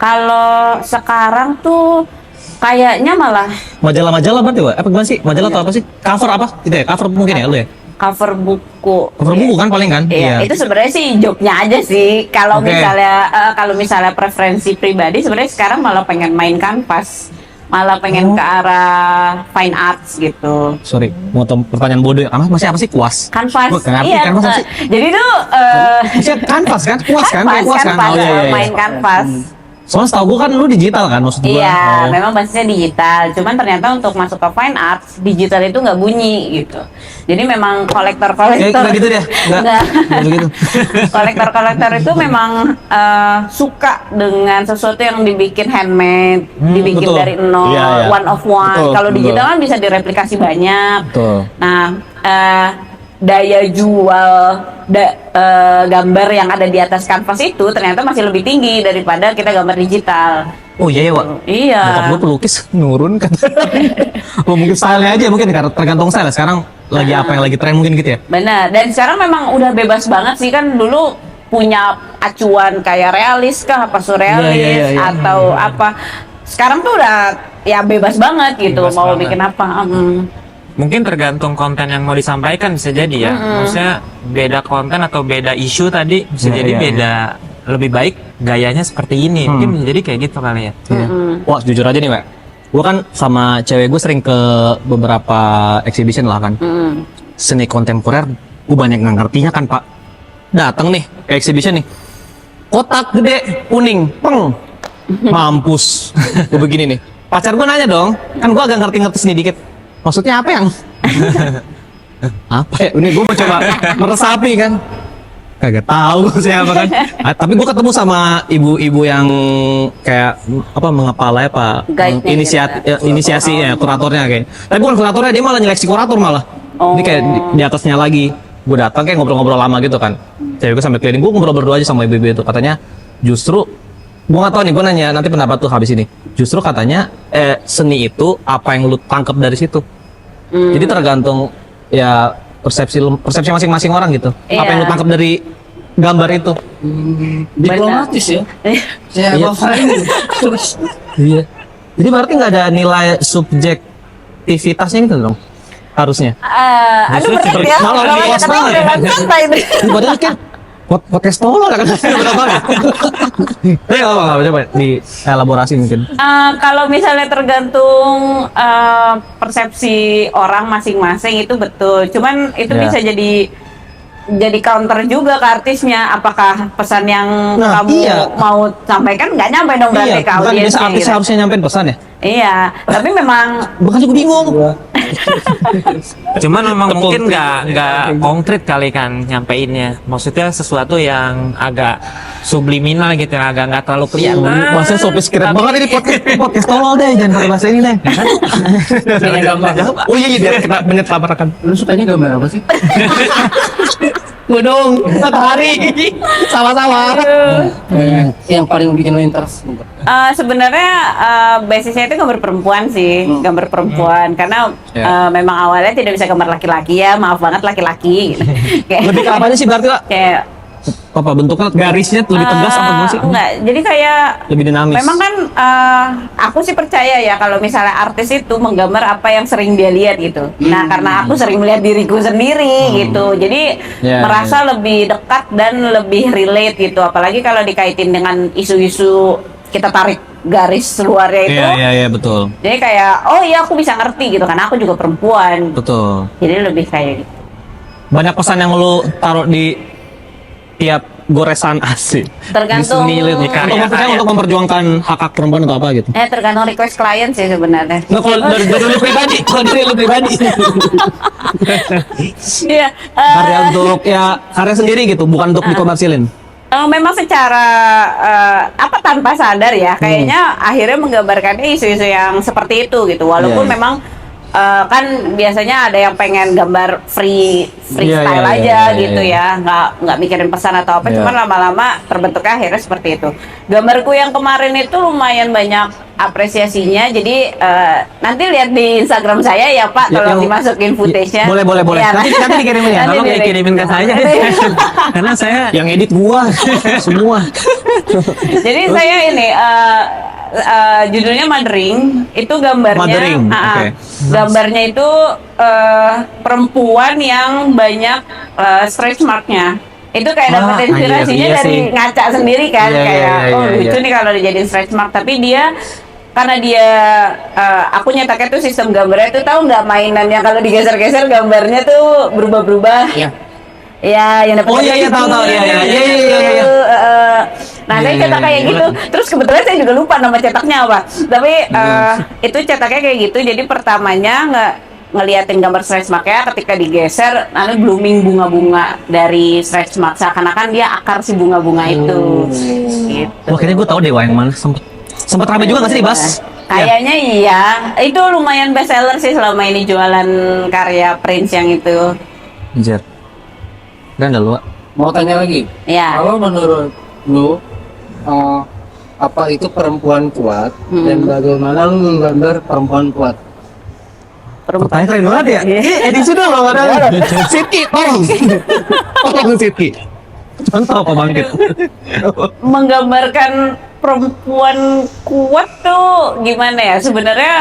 Kalau sekarang tuh kayaknya malah majalah-majalah berarti Wak? Apa gimana sih? Majalah atau apa sih? Cover apa? Gitu ya? Cover mungkin ya lu ya? cover buku. Cover buku kan paling kan? Iya, itu sebenarnya sih jobnya aja sih. Kalau misalnya preferensi pribadi sebenarnya sekarang malah pengen main kanvas. Malah pengen ke arah fine arts gitu. Sorry, mau pertanyaan bodoh. Masih apa sih kuas? Kanvas. Iya. Kanvas sih. Jadi tuh kanvas kan? Kuas kan? Kuas kan? Oh, iya. Main kanvas. Soalnya setahu gue kan lu digital kan maksud gue. Iya, memang basisnya digital. Cuman ternyata untuk masuk ke fine arts, digital itu nggak bunyi gitu. Jadi memang kolektor-kolektor. Nggak gitu deh. Nggak gitu. Kolektor-kolektor itu memang suka dengan sesuatu yang dibikin handmade, dibikin betul. dari nol, one of one. Kalau digital kan bisa direplikasi banyak. Betul. Nah, daya jual gambar yang ada di atas kanvas itu ternyata masih lebih tinggi daripada kita gambar digital. Oh iya ya, Wak? Iya. Bokap gue pelukis nurun kan. Mungkin style-nya aja mungkin tergantung style. Sekarang lagi apa yang lagi tren mungkin gitu ya? Benar. Dan sekarang memang udah bebas banget sih, kan dulu punya acuan kayak realis kah, apa surrealis atau apa. Sekarang tuh udah ya bebas banget gitu, Bebas mau banget. bikin apa. Mungkin tergantung konten yang mau disampaikan, bisa jadi ya. Maksudnya beda konten atau beda isu tadi bisa jadi beda, lebih baik gayanya seperti ini. Mungkin bisa jadi kayak gitu kali ya. Wah, jujur aja nih, Wak. Gue kan sama cewek gue sering ke beberapa exhibition lah kan. Seni kontemporer, gue banyak nggak ngertinya kan, Pak. Datang nih ke exhibition nih. Kotak gede, kuning, peng. Mampus. Gue begini nih. Pacar gue nanya dong, kan gue agak ngerti-ngerti seni dikit. Maksudnya apa yang? Apa ya? Ini gue mau coba meresapi kan. Kagak tahu siapa kan. Tapi gue ketemu sama ibu-ibu yang kayak apa mengepalai apa inisiasi ya kuratornya kayak. Tapi bukan kuratornya, dia malah nyeleksi kurator malah. Ini kayak di atasnya lagi. Gue datang kayak ngobrol-ngobrol lama gitu kan. Cewek gue sampai keliling, gue ngobrol berdua aja sama ibu-ibu itu. Katanya justru gue nggak tahu nih, gue nanya nanti pendapat tuh habis ini. Justru katanya seni itu apa yang lu tangkap dari situ. Jadi tergantung ya persepsi masing-masing orang gitu. Iya. Apa yang lu tangkap dari gambar itu. Diplomatis ya. Saya Iya. Jadi berarti nggak ada nilai subjektivitasnya gitu dong harusnya. Aduh berat ya. malah Kalau luas kata banget. udah santai deh. Ini padahal kan podcast tolol kan. Tapi apa coba di elaborasi mungkin. Kalau misalnya tergantung persepsi orang masing-masing itu betul. Cuman itu bisa jadi counter juga ke artisnya. Apakah pesan yang kamu mau sampaikan nggak nyampe dong berarti ke Bukan biasa audiensnya artis gitu. harusnya nyampein pesan ya. Iya, tapi memang Bukan juga bingung. Cuman memang mungkin nggak konkret kali kan nyampeinnya. Maksudnya sesuatu yang agak subliminal gitu, yang agak nggak terlalu kelihatan. Maksudnya sophisticated banget ini podcast tolol deh, jangan pakai bahasa ini deh. Jangan gambar. Oh iya biar kita banyak tabrakan. Lu sukanya gambar apa sih? Gunung, matahari, sama-sama. Yang paling bikin lo interest. sebenarnya basisnya itu gambar perempuan sih, gambar perempuan karena memang awalnya tidak bisa gambar laki-laki ya, maaf banget laki-laki. Kayak Lebih ke apa sih berarti, Pak? kayak Apa bentuknya garisnya lebih tegas apa gimana sih? enggak, jadi kayak Lebih dinamis. memang kan aku sih percaya ya kalau misalnya artis itu menggambar apa yang sering dia lihat gitu. Nah, karena aku sering melihat diriku sendiri gitu. Jadi merasa lebih dekat dan lebih relate gitu. Apalagi kalau dikaitin dengan isu-isu kita tarik garis luarnya itu. Iya betul. Jadi kayak oh iya aku bisa ngerti gitu karena aku juga perempuan. Betul. Jadi lebih kayak gitu. Banyak pesan yang lu taruh di tiap goresan asik. Tergantung Disenilit. Untuk memperjuangkan hak perempuan atau apa gitu. tergantung request klien sih sebenarnya. Nah, kalau dari lu pribadi, Iya, karya untuk ya karya sendiri gitu, bukan untuk dikomersilin. memang secara tanpa sadar ya kayaknya akhirnya menggambarkannya isu-isu yang seperti itu gitu walaupun Iya, iya. memang kan biasanya ada yang pengen gambar freestyle Iya, aja iya, gitu iya. ya nggak mikirin pesan atau apa Iya. cuman lama-lama terbentuknya akhirnya seperti itu. Gambarku yang kemarin itu lumayan banyak apresiasinya jadi nanti lihat di Instagram saya ya Pak Ya, tolong yang- dimasukin footage-nya. Boleh. Iya, Nanti dikirimin ya. nanti Tolong dikirimin ke saya. Karena saya Yang edit gua semua. Jadi saya ini judulnya Madering itu gambarnya Madering, oke. gambarnya itu perempuan yang banyak stretch marknya. Itu kayak Wah, dapat inspirasinya iya dari sih. ngaca sendiri kan Iya, kayak iya, oh iya, lucu iya. nih kalau dijadiin stretch mark tapi dia karena dia aku nyetaknya tuh sistem gambarnya tuh tahu nggak mainan yang kalau digeser-geser gambarnya tuh berubah-berubah. Iya. Ya, yang dapat Oh, iya, iya, tahu, iya, iya, iya, iya, iya. Nah, saya Iya, cetak iya, kayak iya. gitu. Terus kebetulan saya juga lupa nama cetaknya apa. Tapi itu cetaknya kayak gitu. Jadi pertamanya ngeliatin gambar stretch mark-nya ketika digeser, lalu blooming bunga-bunga dari stretch mark. Seakan-akan dia akar si bunga-bunga itu. Gitu. Wah, kayaknya gua tahu deh yang mana. Sempet rame juga nggak sih dibahas? Kayaknya iya. Itu lumayan best seller sih selama ini jualan karya Prince yang itu. Anjir. Dan udah lu. Mau tanya lagi, Ya. kalau menurut lu apa itu perempuan kuat dan bagaimana lu menggambar perempuan kuat? Pertanyaan keren banget ya. Edisi dong lo ada. Sitki, tolong. Tolong Sitki. Contoh pembangkit. Menggambarkan perempuan kuat tuh gimana ya sebenarnya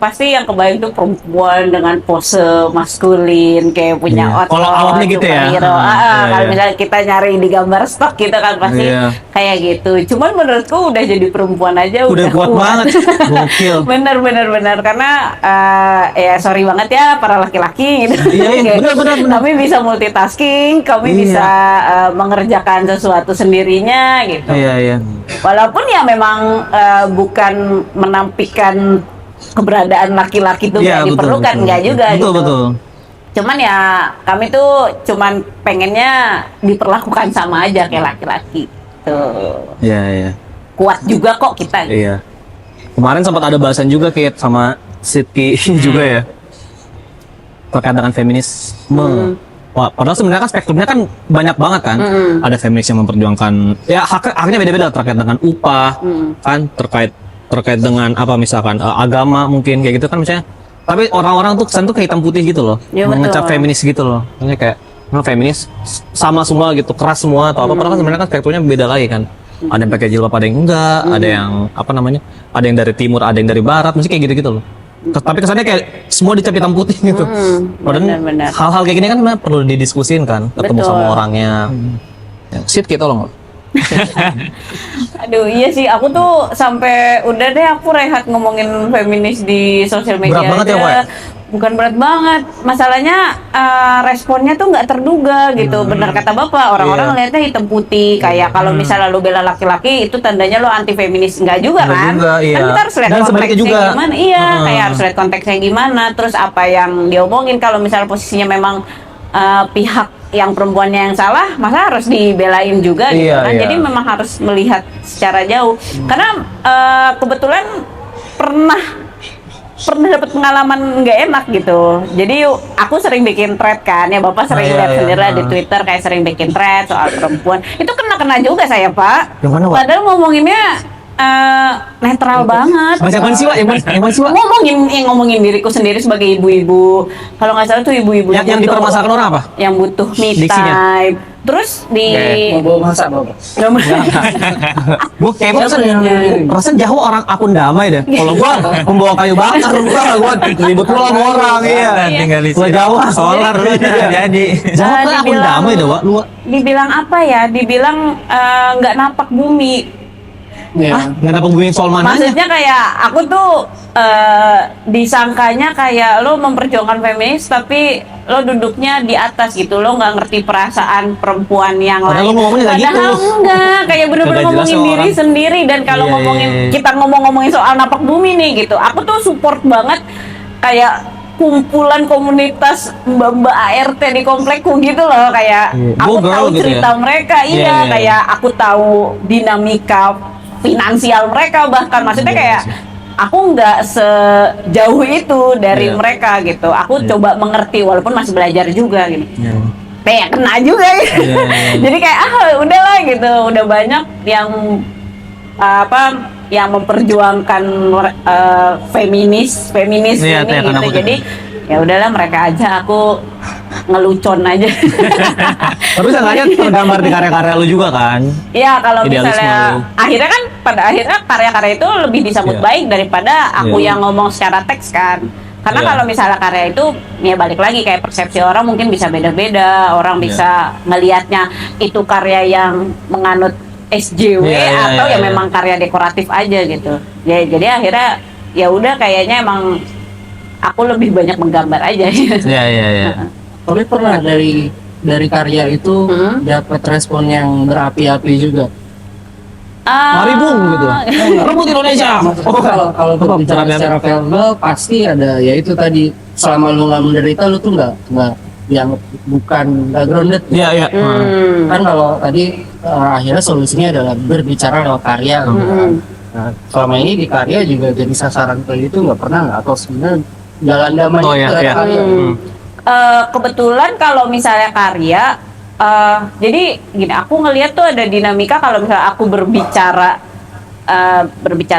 pasti yang kebayang tuh perempuan dengan pose maskulin kayak punya Iya. otot Kalau awalnya gitu ya. superhero. Iya, Kalau iya. misalnya kita nyari di gambar stok gitu kan pasti Iya. kayak gitu cuman menurutku udah jadi perempuan aja Udah kuat banget. Gokil. bener karena ya sorry banget ya para laki-laki gitu. Iya, iya, Kayak benar. kami bisa multitasking kami Iya. bisa mengerjakan sesuatu sendirinya gitu. Iya. Walaupun ya memang bukan menampikan keberadaan laki-laki itu Iya, nggak diperlukan, nggak juga gitu. Betul. Cuman ya kami tuh cuman pengennya diperlakukan sama aja kayak laki-laki. Tuh Iya. kuat juga kok kita. Iya. Kemarin sempat ada bahasan juga kayak sama Sitki juga ya. Terkait dengan feminisme. Wah, padahal sebenarnya kan spektrumnya kan banyak banget kan. Ada feminis yang memperjuangkan ya haknya beda-beda terkait dengan upah, kan terkait dengan apa misalkan agama mungkin kayak gitu kan misalnya. Tapi orang-orang tuh kesan tuh kayak hitam putih gitu loh. Iya, Mengecap betul. feminis gitu loh. Maksudnya kayak feminis sama semua gitu, keras semua atau apa padahal kan sebenarnya kan spektrumnya beda lagi kan. Ada yang pakai jilbab, ada yang enggak, ada yang apa namanya? Ada yang dari timur, ada yang dari barat, mesti kayak gitu-gitu loh. Tapi kesannya kayak semua dicap hitam putih gitu. Padahal benar-benar. hal-hal kayak gini kan memang perlu didiskusin kan, ketemu Betul. sama orangnya. Ya, Sit gitu loh. Aduh iya sih aku tuh sampai udah deh aku rehat ngomongin feminis di sosial media Berat banget ya, aja. Wak? Bukan berat banget, masalahnya responnya tuh nggak terduga gitu. Benar kata bapak, orang-orang Iya. ngeliatnya hitam putih kayak kalau misalnya lu bela laki-laki itu tandanya lu anti feminis nggak juga Nggak kan? juga, iya. Kan kita harus lihat Dan sebaliknya konteksnya juga. gimana. Iya, kayak harus lihat konteksnya gimana. Terus apa yang diomongin kalau misalnya posisinya memang pihak yang perempuannya yang salah, masa harus dibelain juga gitu Iya, kan? iya. Jadi memang harus melihat secara jauh. Karena kebetulan pernah dapat pengalaman nggak enak gitu. Jadi aku sering bikin thread kan, ya bapak sering iya, lihat iya. sendiri lah di Twitter kayak sering bikin thread soal perempuan. Itu kena juga saya pak. Yang mana, Wak? Padahal ngomonginnya netral banget. Baca apaan sih, Wak? Yang mana sih, Wak? Ngomongin diriku sendiri sebagai ibu-ibu. Kalau nggak salah tuh ibu-ibu Yang butuh- dipermasalahkan orang apa? yang butuh me Diksinya? time. Terus di Mau bawa masak bapak? Gua kayak perasaan Jawa orang akun damai deh. Kalau gua membawa kayu bakar, gua ribut mulu sama orang, iya. tinggal isi Gua Jawa solar lu jadi. Jawa kan akun dibilang- damai deh, Wak. Lu dibilang apa ya? Dibilang nggak napak bumi. Iya. Nggak ada pembumian soal mananya. Maksudnya kayak aku tuh disangkanya kayak lo memperjuangkan feminis tapi lo duduknya di atas gitu, lo nggak ngerti perasaan perempuan yang Padahal lain. lo ngomongnya nggak gitu. Padahal enggak, kayak bener-bener Kagak jelas ngomongin sama diri orang. sendiri. Dan kalau Iya, ngomongin iya, iya. kita ngomongin soal napak bumi nih gitu, aku tuh support banget kayak kumpulan komunitas mbak-mbak ART di komplekku gitu loh, kayak Iya. aku Go girl tahu gitu cerita ya? mereka, Iya, iya, iya, iya. kayak aku tahu dinamika finansial mereka, bahkan maksudnya Iya, kayak aku nggak sejauh itu dari Iya. mereka gitu. Aku coba mengerti walaupun masih belajar juga gitu. Iya. Kayak kena juga gitu. Iya, iya. Jadi kayak udahlah gitu. Udah banyak yang yang memperjuangkan feminis Iya, ini yang gitu. aku Jadi ya udahlah mereka aja, aku ngelucon aja. Tapi seenggaknya tergambar di karya-karya lu juga kan. Iya, kalau Idealisme misalnya lu. akhirnya kan pada akhirnya karya-karya itu lebih disambut Iya. baik daripada aku Iya. yang ngomong secara teks kan. Karena Iya. kalau misalnya karya itu ya balik lagi kayak persepsi orang mungkin bisa beda-beda. Orang Iya. bisa melihatnya itu karya yang menganut SJW Iya, iya, atau iya, ya iya. memang karya dekoratif aja gitu. Ya, jadi akhirnya ya udah kayaknya emang aku lebih banyak menggambar aja. Iya, iya, iya. Tapi pernah dari karya itu dapat respon yang berapi-api juga. Mari Bung gitu. Rebut Indonesia. Maksudnya kalau berbicara Perannya. secara verbal pasti ada, ya itu tadi, selama lu nggak menderita lu tuh nggak yang nggak grounded. Iya, iya. Kan kalau tadi akhirnya solusinya adalah berbicara lewat karya gitu kan. Nah, selama ini di karya juga jadi sasaran kayak gitu nggak pernah nggak, atau sebenarnya jalan damai Oh, itu iya, lewat iya. karya. Kebetulan kalau misalnya karya, jadi gini, aku ngelihat tuh ada dinamika kalau misalnya aku berbicara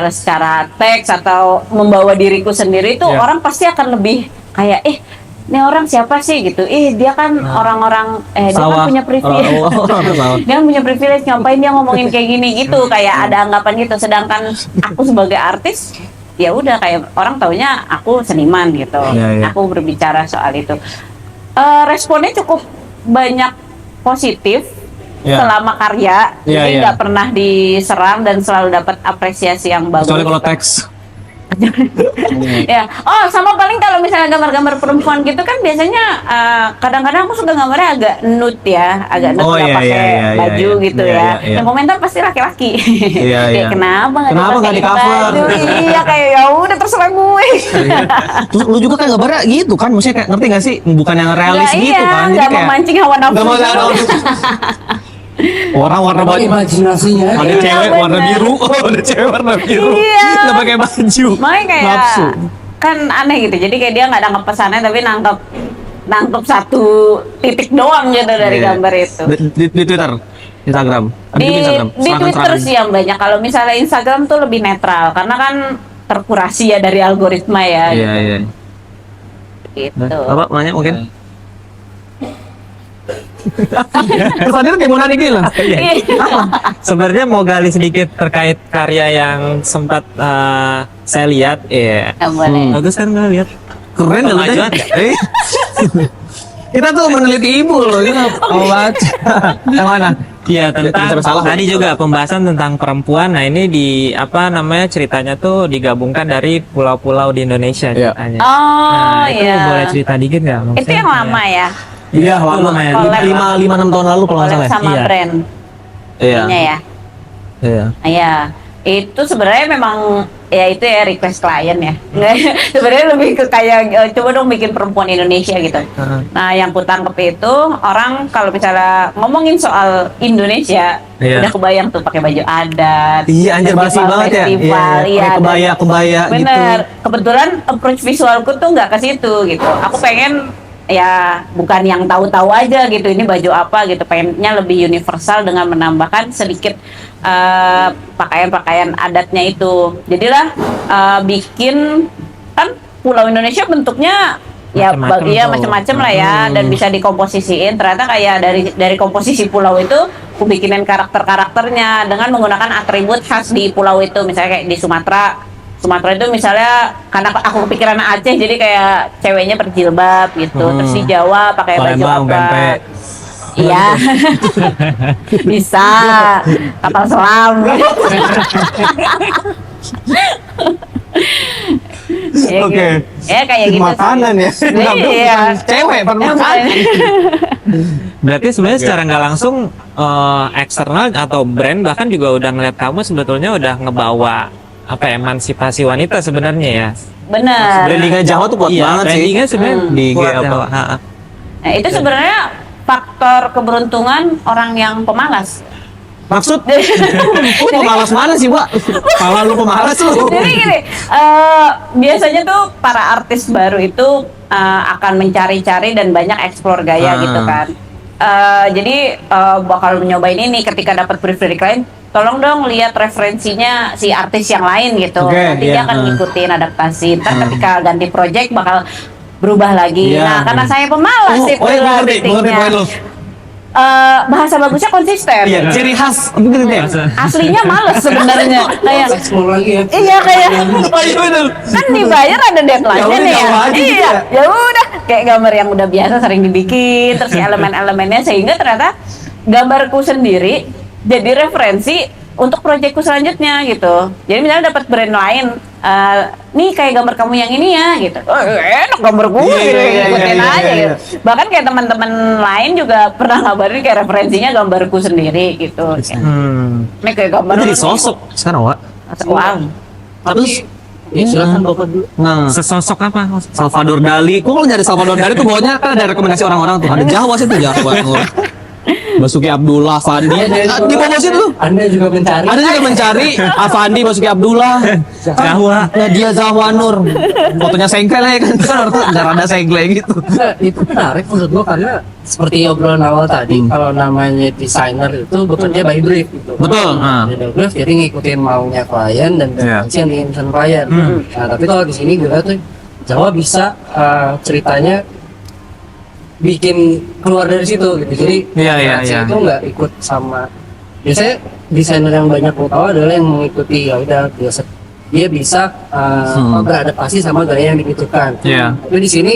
secara teks atau membawa diriku sendiri tuh Iya. orang pasti akan lebih kayak ini orang siapa sih gitu, dia kan orang-orang dia kan Sawah. punya privilege. Sawah. Dia kan punya privilege, ngapain dia ngomongin kayak gini gitu, kayak ada anggapan gitu. Sedangkan aku sebagai artis ya udah kayak orang taunya aku seniman gitu. Iya, iya. Aku berbicara soal itu. Responnya cukup banyak positif Iya. selama karya, Iya, jadi iya. nggak pernah diserang dan selalu dapat apresiasi yang bagus. Kecuali kalau teks. Ya, sama paling kalau misalnya gambar-gambar perempuan gitu kan biasanya kadang-kadang aku suka gambarnya agak nude ya, agak nude Oh, nggak iya, pakai iya, iya, baju iya. gitu Iya, ya. iya, iya. Yang komentar pasti laki-laki. Iya, Kayak, iya. kenapa Kenapa nggak di dipakein cover? baju? Iya, kayak ya udah terserah gue. Terus lu juga kan gambarnya gitu kan, maksudnya kayak ngerti gak sih? Bukan yang realis Nggak, gitu iya, kan. nggak memancing hawa nafsu. Nggak mau orang warna Apa baju. imajinasinya? Ada Iya, cewek warna bener. biru, ada cewek warna biru. Iya. Nggak pakai baju. Makanya kayak Nafsu. kan aneh gitu. Jadi kayak dia nggak nangkep pesannya tapi nangkep satu titik doang gitu dari Iya. gambar itu. Di Twitter, Instagram. Ada Di, juga Instagram. di Twitter Serangan-serangan. sih yang banyak. Kalau misalnya Instagram tuh lebih netral karena kan terkurasi ya dari algoritma ya. Iya, iya. Gitu. Apa nanya mungkin? Kesannya kayak mau nanya gini lah. Iya. Iya. Sebenarnya mau gali sedikit terkait karya yang sempat saya lihat, ya. Nggak boleh. Bagus kan nggak lihat? Keren loh Kemajuan tadi. nggak? Kita tuh meneliti ibu loh, kita mau baca. Yang mana? Iya, tentang Bisa salah. tadi juga pembahasan tentang perempuan. Nah, ini di apa namanya ceritanya tuh digabungkan dari pulau-pulau di Indonesia Iya. ceritanya. Oh Nah, itu iya. boleh cerita dikit nggak? Itu Maksudnya yang lama ya. Iya, Itu lama. lumayan. Collab. 5-6 tahun lalu kalau nggak Collab salah. sama Iya. brand. Iya. Ininya ya. Iya. Iya, itu sebenarnya memang ya itu ya request klien ya. Sebenarnya lebih ke kayak coba dong bikin perempuan Indonesia gitu. Nah, yang ku tangkep itu orang kalau misalnya ngomongin soal Indonesia Iya. udah kebayang tuh pakai baju adat. Iya, anjir basi festival- banget ya. festival, Iya, iya, pakai dan- kebaya gitu. Bener. Kebetulan approach visualku tuh nggak ke situ gitu. Aku pengen ya bukan yang tahu-tahu aja gitu ini baju apa gitu, pengennya lebih universal dengan menambahkan sedikit pakaian-pakaian adatnya itu. Jadilah bikin kan pulau Indonesia bentuknya ya Macem-macem iya tuh. macam-macam lah ya, dan bisa dikomposisiin. Ternyata kayak dari komposisi pulau itu aku bikinin karakter-karakternya dengan menggunakan atribut khas di pulau itu. Misalnya kayak di Sumatera itu misalnya karena aku kepikiran Aceh jadi kayak ceweknya berjilbab gitu. Terus di Jawa pakai baju Palembang, apa? pempek. Iya. Bisa. Kapal selam. Ya, Oke. Ya kayak gitu. Makanan ya. Iya. Cewek, bukan makanan. Berarti sebenarnya secara nggak langsung eksternal atau brand bahkan juga udah ngeliat kamu sebetulnya udah ngebawa apa ya, emansipasi wanita sebenarnya ya. Benar. Brandingnya Jawa tuh kuat Iya, banget sih. brandingnya sebenarnya Di IG kuat apa. Jawa. Ha. Nah, itu sebenarnya faktor keberuntungan orang yang pemalas. Maksud, lu pemalas mana sih, Wak? Pala lu pemalas lu. Jadi gini, biasanya tuh para artis baru itu akan mencari-cari dan banyak eksplor gaya gitu kan. Jadi bakal nyobain ini ketika dapat brief dari klien, tolong dong lihat referensinya si artis yang lain gitu. Oke, Nanti dia iya, akan ngikutin adaptasi. Ntar ketika ganti project bakal berubah lagi. Iya. Nah, karena saya pemalas Oh, itu oh, iya, lah mengerti titiknya. poin lu. Bahasa bagusnya konsisten. Iya, ciri khas gitu deh. Aslinya males sebenarnya. Kayak Explore lagi ya. iya kayak Oh iya bener. kan dibayar ada deadline-nya Ya udah, nih ya. jauh aja gitu Iya, ya. ya udah kayak gambar yang udah biasa sering dibikin terus ya elemen-elemennya sehingga ternyata gambarku sendiri jadi referensi untuk proyekku selanjutnya gitu. Jadi misalnya dapat brand lain, nih kayak gambar kamu yang ini ya gitu. Oh, enak gambar gue Iya, gitu, iya, iya, ikutin iya, aja iya, gitu. Bahkan kayak teman-teman lain juga pernah ngabarin kayak referensinya gambarku sendiri gitu. Ini kayak gambar Lu jadi sosok sekarang, Wak. Wow. Terus Ya silakan Bapak dulu. nah, Sesosok apa? Salvador Dali. Kok kalau nyari Salvador Dali tuh bawahnya kan ada rekomendasi orang-orang tuh. Ada Jawa sih tuh Jawa. Basuki Abdullah, Fandi. Di bawah situ tuh. Anda juga mencari. Ada juga mencari Afandi, Basuki Abdullah, Jawa. Nadia Zahwanur. Fotonya sengklek ya kan. Kan harus ada sengklek gitu. Nah, itu menarik menurut gua karena seperti obrolan awal tadi, kalau namanya desainer itu bekerja by brief gitu. Betul, nah. By brief jadi ngikutin maunya klien dan Iya. referensi yang diinginkan klien. Nah, tapi kalau di sini gue lihat tuh Jawa bisa ceritanya bikin keluar dari situ gitu. Jadi Iya, iya, referensi iya. itu nggak ikut sama. Biasanya desainer yang banyak gue tahu adalah yang mengikuti ya udah biasa dia bisa beradaptasi sama gaya yang dibutuhkan. Iya. Tapi di sini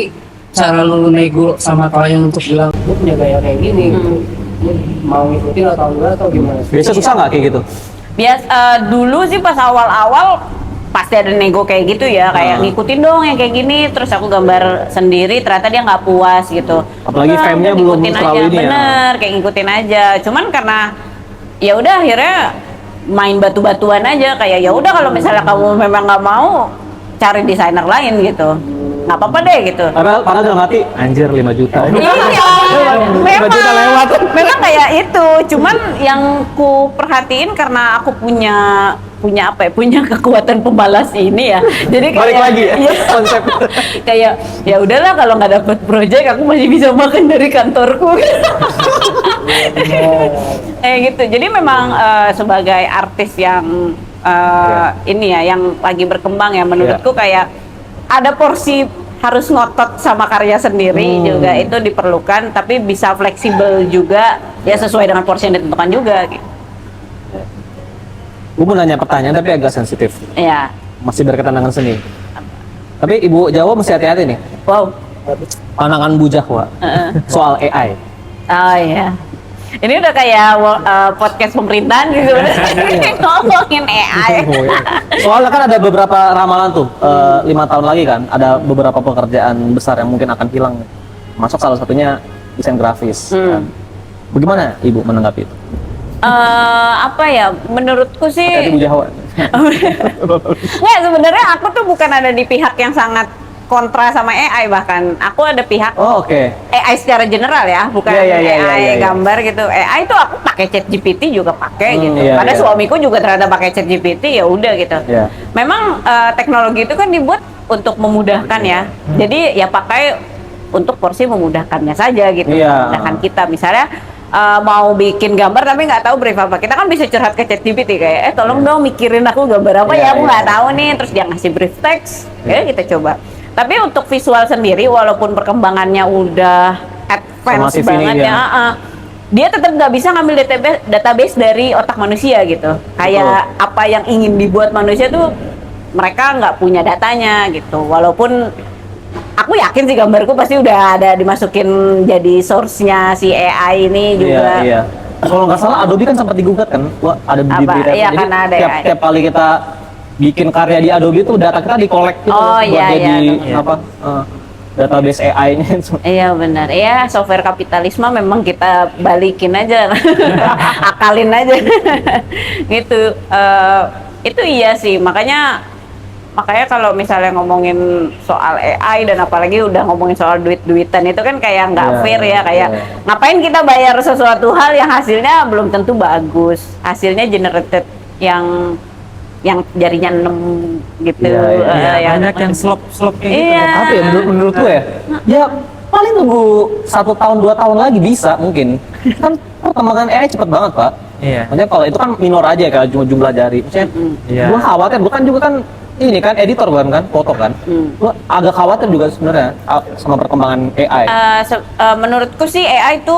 cara lu nego sama klien untuk bilang lu punya gaya kayak gini, lu mau ngikutin atau enggak atau gimana? Biasa susah nggak kayak gitu? Dulu sih pas awal-awal pasti ada nego kayak gitu ya, kayak ngikutin dong yang kayak gini, terus aku gambar sendiri ternyata dia nggak puas gitu. Apalagi Udah, frame-nya udah belum ngikutin terlalu aja. ini ya. Bener, kayak ngikutin aja. Cuman karena ya udah akhirnya main batu-batuan aja, kayak ya udah kalau misalnya kamu memang nggak mau cari desainer lain gitu, nggak apa-apa deh gitu. Padahal dalam hati, anjir 5 juta. Iya, 5 juta lewat. memang kayak itu. Cuman yang ku perhatiin karena aku punya kekuatan pembalas ini ya. Jadi kayak Balik lagi ya, iya. konsep. Kayak ya udahlah kalau nggak dapet project aku masih bisa makan dari kantorku. Gitu. Jadi memang sebagai artis yang ini ya yang lagi berkembang ya menurutku kayak ada porsi harus ngotot sama karya sendiri juga itu diperlukan, tapi bisa fleksibel juga ya sesuai dengan porsi yang ditentukan juga gitu. Gue mau nanya pertanyaan tapi agak sensitif. Ya. Masih berkaitan dengan seni. Tapi Ibu Jawa mesti hati-hati nih. Wow. Pandangan bujak, Wak. Soal AI. Oh iya. Ini udah kayak podcast pemerintahan gitu. Ngomongin AI. Soalnya kan ada beberapa ramalan tuh, 5 tahun lagi kan, ada beberapa pekerjaan besar yang mungkin akan hilang. Masuk salah satunya desain grafis. Kan. Bagaimana Ibu menanggapi itu? Apa ya? Menurutku sih. Tadi Bu Jawa. Nggak, sebenarnya aku tuh bukan ada di pihak yang sangat kontra sama AI, bahkan aku ada pihak Oh, oke. AI secara general ya, bukan Iya, iya, AI iya. gambar gitu. AI itu aku pakai ChatGPT juga pakai gitu. iya, Ada iya. suamiku juga ternyata pakai ChatGPT, ya udah gitu. Iya. Memang teknologi itu kan dibuat untuk memudahkan ya. Jadi ya pakai untuk porsi memudahkannya saja gitu. Iya. Memudahkan kita misalnya mau bikin gambar tapi nggak tahu brief apa, kita kan bisa curhat ke ChatGPT kayak tolong dong mikirin aku gambar apa Iya, ya, aku iya. nggak tahu nih, terus dia ngasih brief text, ya kita coba. Tapi untuk visual sendiri walaupun perkembangannya udah advance Formatif ini, banget ya. ya, dia tetap nggak bisa ngambil database dari otak manusia gitu. Kayak apa yang ingin dibuat manusia tuh mereka nggak punya datanya gitu. Walaupun aku yakin sih gambarku pasti udah ada dimasukin jadi source-nya si AI ini juga. Iya. Kalau nggak salah Adobe kan sempat digugat kan, wah ada di Apa? berita. Iya, Jadi karena ada AI. tiap kali kita bikin karya di Adobe itu data kita di-collect gitu Oh, buat iya, jadi iya. apa database AI-nya. Iya benar. Iya, software kapitalisme memang kita balikin aja. Akalin aja. Gitu. Itu iya sih. Makanya kalau misalnya ngomongin soal AI dan apalagi udah ngomongin soal duit-duitan itu kan kayak nggak Iya, fair ya, kayak iya. ngapain kita bayar sesuatu hal yang hasilnya belum tentu bagus. Hasilnya generated yang jarinya 6 gitu. Iya, iya. Iya, yang banyak yang slop kayak gitu. Iya. Apa ya menurut gue ya paling tunggu 1 tahun 2 tahun lagi bisa mungkin. Kan perkembangan AI cepet banget Pak. Iya. Maksudnya kalau itu kan minor aja kayak cuma jumlah jari. Maksudnya Iya. gue khawatir, bukan juga kan ini kan editor kan foto kan. Gue agak khawatir juga sebenarnya sama perkembangan AI. Menurutku sih AI itu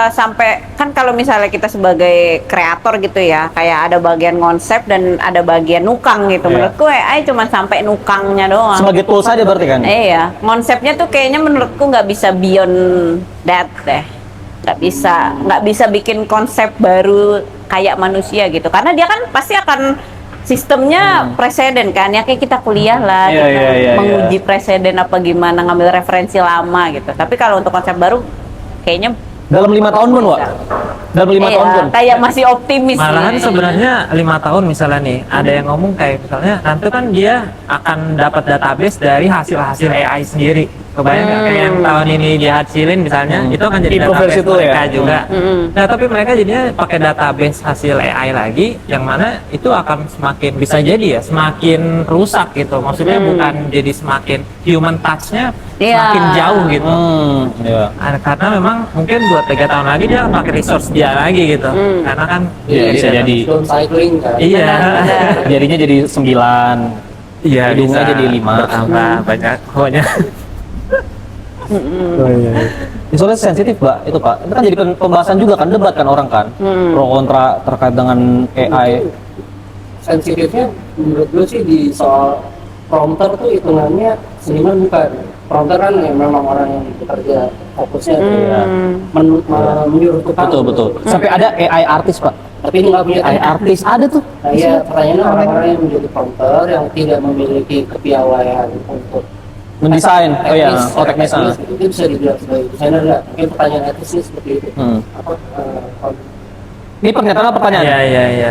sampai kan kalau misalnya kita sebagai kreator gitu ya, kayak ada bagian konsep dan ada bagian nukang gitu. Iya. Menurutku AI cuma sampai nukangnya doang. Sebagai tools aja berarti kan. Iya, konsepnya tuh kayaknya menurutku nggak bisa beyond that deh. Nggak bisa bikin konsep baru kayak manusia gitu. Karena dia kan pasti akan sistemnya preseden kan, ya kayak kita kuliah lah, Iya, kita iya, menguji preseden apa gimana, ngambil referensi lama gitu. Tapi kalau untuk konsep baru, kayaknya Dalam 5 tahun pun, Wak. Dalam 5 tahun pun. kayak masih optimis. Malahan nih. sebenarnya 5 tahun misalnya nih, ada yang ngomong kayak misalnya nanti kan dia akan dapat database dari hasil-hasil AI sendiri. Kebayang nggak kayak yang tahun ini dihasilin misalnya, itu akan jadi Improve database itu mereka ya? juga. Nah tapi mereka jadinya pakai database hasil AI lagi, yang mana itu akan semakin bisa jadi ya semakin rusak gitu. Maksudnya bukan jadi semakin human touch-nya Iya. semakin jauh gitu. Iya. Karena memang mungkin 2-3 tahun lagi dia akan pakai resource dia lagi gitu. Karena kan Iya, bisa jadi. Downcycling kan. Iya. Jadinya jadi 9. Iya, Hidungnya bisa jadi 5. bertambah banyak pokoknya. Oh, iya. Soalnya sensitif, Mbak, itu Pak. Itu kan jadi pembahasan juga kan, debat kan orang kan. Pro kontra terkait dengan AI. Sensitifnya menurut gue sih di soal prompter tuh hitungannya seniman bukan. Prompter kan ya memang orang yang bekerja fokusnya menyuruh tukang. Betul. Sampai ada AI artis, Pak. Tapi ini nggak punya AI artis ada tuh. Nah, iya, pertanyaannya orang-orang yang menjadi prompter yang tidak memiliki kepiawaian untuk Mendesain. Oh iya, teknis, teknis. itu bisa dibilang sebagai desainer nggak? Mungkin pertanyaan etisnya seperti itu. Apa Ini pernyataan apa pertanyaan? Iya.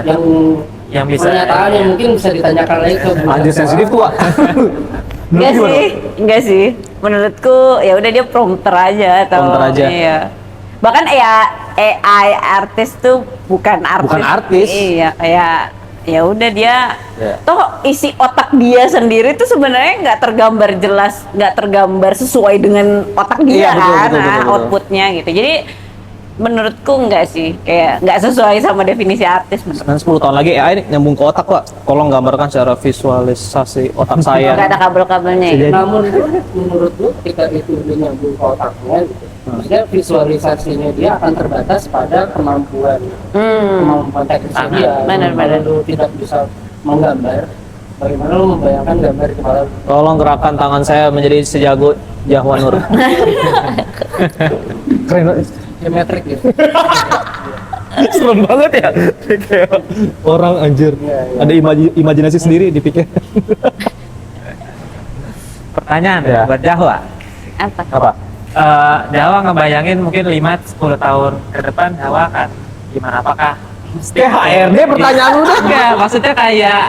Yang bisa pernyataan yang mungkin bisa ditanyakan lagi ke Anjir sensitif tuh, Pak. Enggak sih. Menurutku ya udah dia prompter aja atau Prompter aja. Iya. Bahkan ya AI artis tuh bukan artis. Bukan artis. Iya, ya udah dia Ya. toh isi otak dia sendiri tuh sebenarnya nggak tergambar jelas, nggak tergambar sesuai dengan otak dia Iya, betul, kan, betul. outputnya gitu. Jadi menurutku enggak sih, kayak nggak sesuai sama definisi artis. Dan 10 tahun lagi AI nyambung ke otak, Pak. Tolong gambarkan secara visualisasi otak saya. Nggak ada kabel-kabelnya. Bisa Ya. jadi. namun menurut gue ketika itu dia nyambung ke otaknya gitu, maksudnya visualisasinya dia akan terbatas pada kemampuan teknisnya dia. Benar. Kalau lu tidak bisa menggambar, bagaimana lu membayangkan gambar di kepala lu? Tolong gerakkan tangan saya menjadi sejago Jahwanur. Keren banget. Geometrik gitu. Serem banget ya. Kayak orang anjir. Ada imajinasi sendiri dipikir. pertanyaan Ya. buat Jawa. Apa? Apa? Jawa ngebayangin mungkin 5-10 tahun ke depan Jawa akan gimana? Apakah Kayak HRD pertanyaan udah. Enggak, maksudnya kayak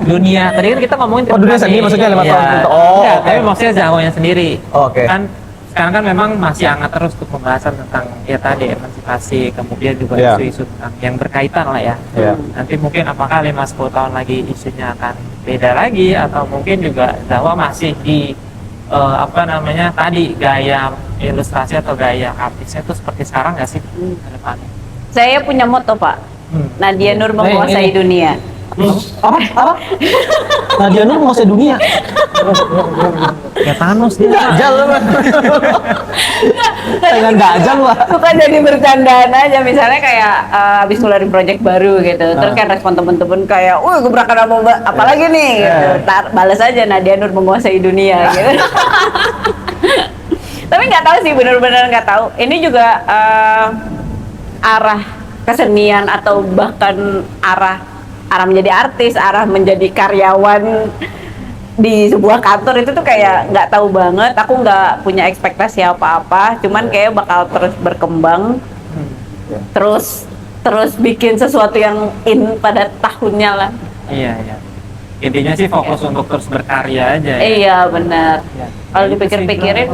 dunia. Tadi kan kita ngomongin Oh, dunia seni maksudnya 5 tahun. Oh, enggak, oke. tapi maksudnya Jawanya sendiri. Oh, oke. Kan sekarang kan memang masih hangat terus tuh pembahasan tentang ya tadi emansipasi, kemudian juga Iya. isu-isu tentang yang berkaitan lah ya. Iya. Nanti mungkin apakah 5-10 tahun lagi isunya akan beda lagi atau mungkin juga Jawa masih di apa namanya tadi gaya ilustrasi atau gaya artisnya itu seperti sekarang nggak sih ke depannya? Saya punya moto, Pak. Nadia Nur menguasai ini. dunia. Apa? Nadia Nur menguasai dunia. Ya Thanos dia. Dajjal lu. Dengan Dajjal lu. Suka jadi bercandaan aja, misalnya kayak habis ngeluarin project baru gitu, terus kan respon temen-temen kayak, wih gebrakan apa lagi nih, gitu. Balas aja Nadia Nur menguasai dunia gitu. nggak tahu sih, benar-benar nggak tahu. Ini juga arah kesenian atau bahkan arah menjadi artis, arah menjadi karyawan di sebuah kantor itu tuh kayak nggak tahu banget. Aku nggak punya ekspektasi apa-apa, cuman kayak bakal terus berkembang, terus bikin sesuatu yang in pada tahunnya lah. Iya. Intinya sih fokus untuk terus berkarya aja ya. Iya benar. Kalau dipikir-pikirin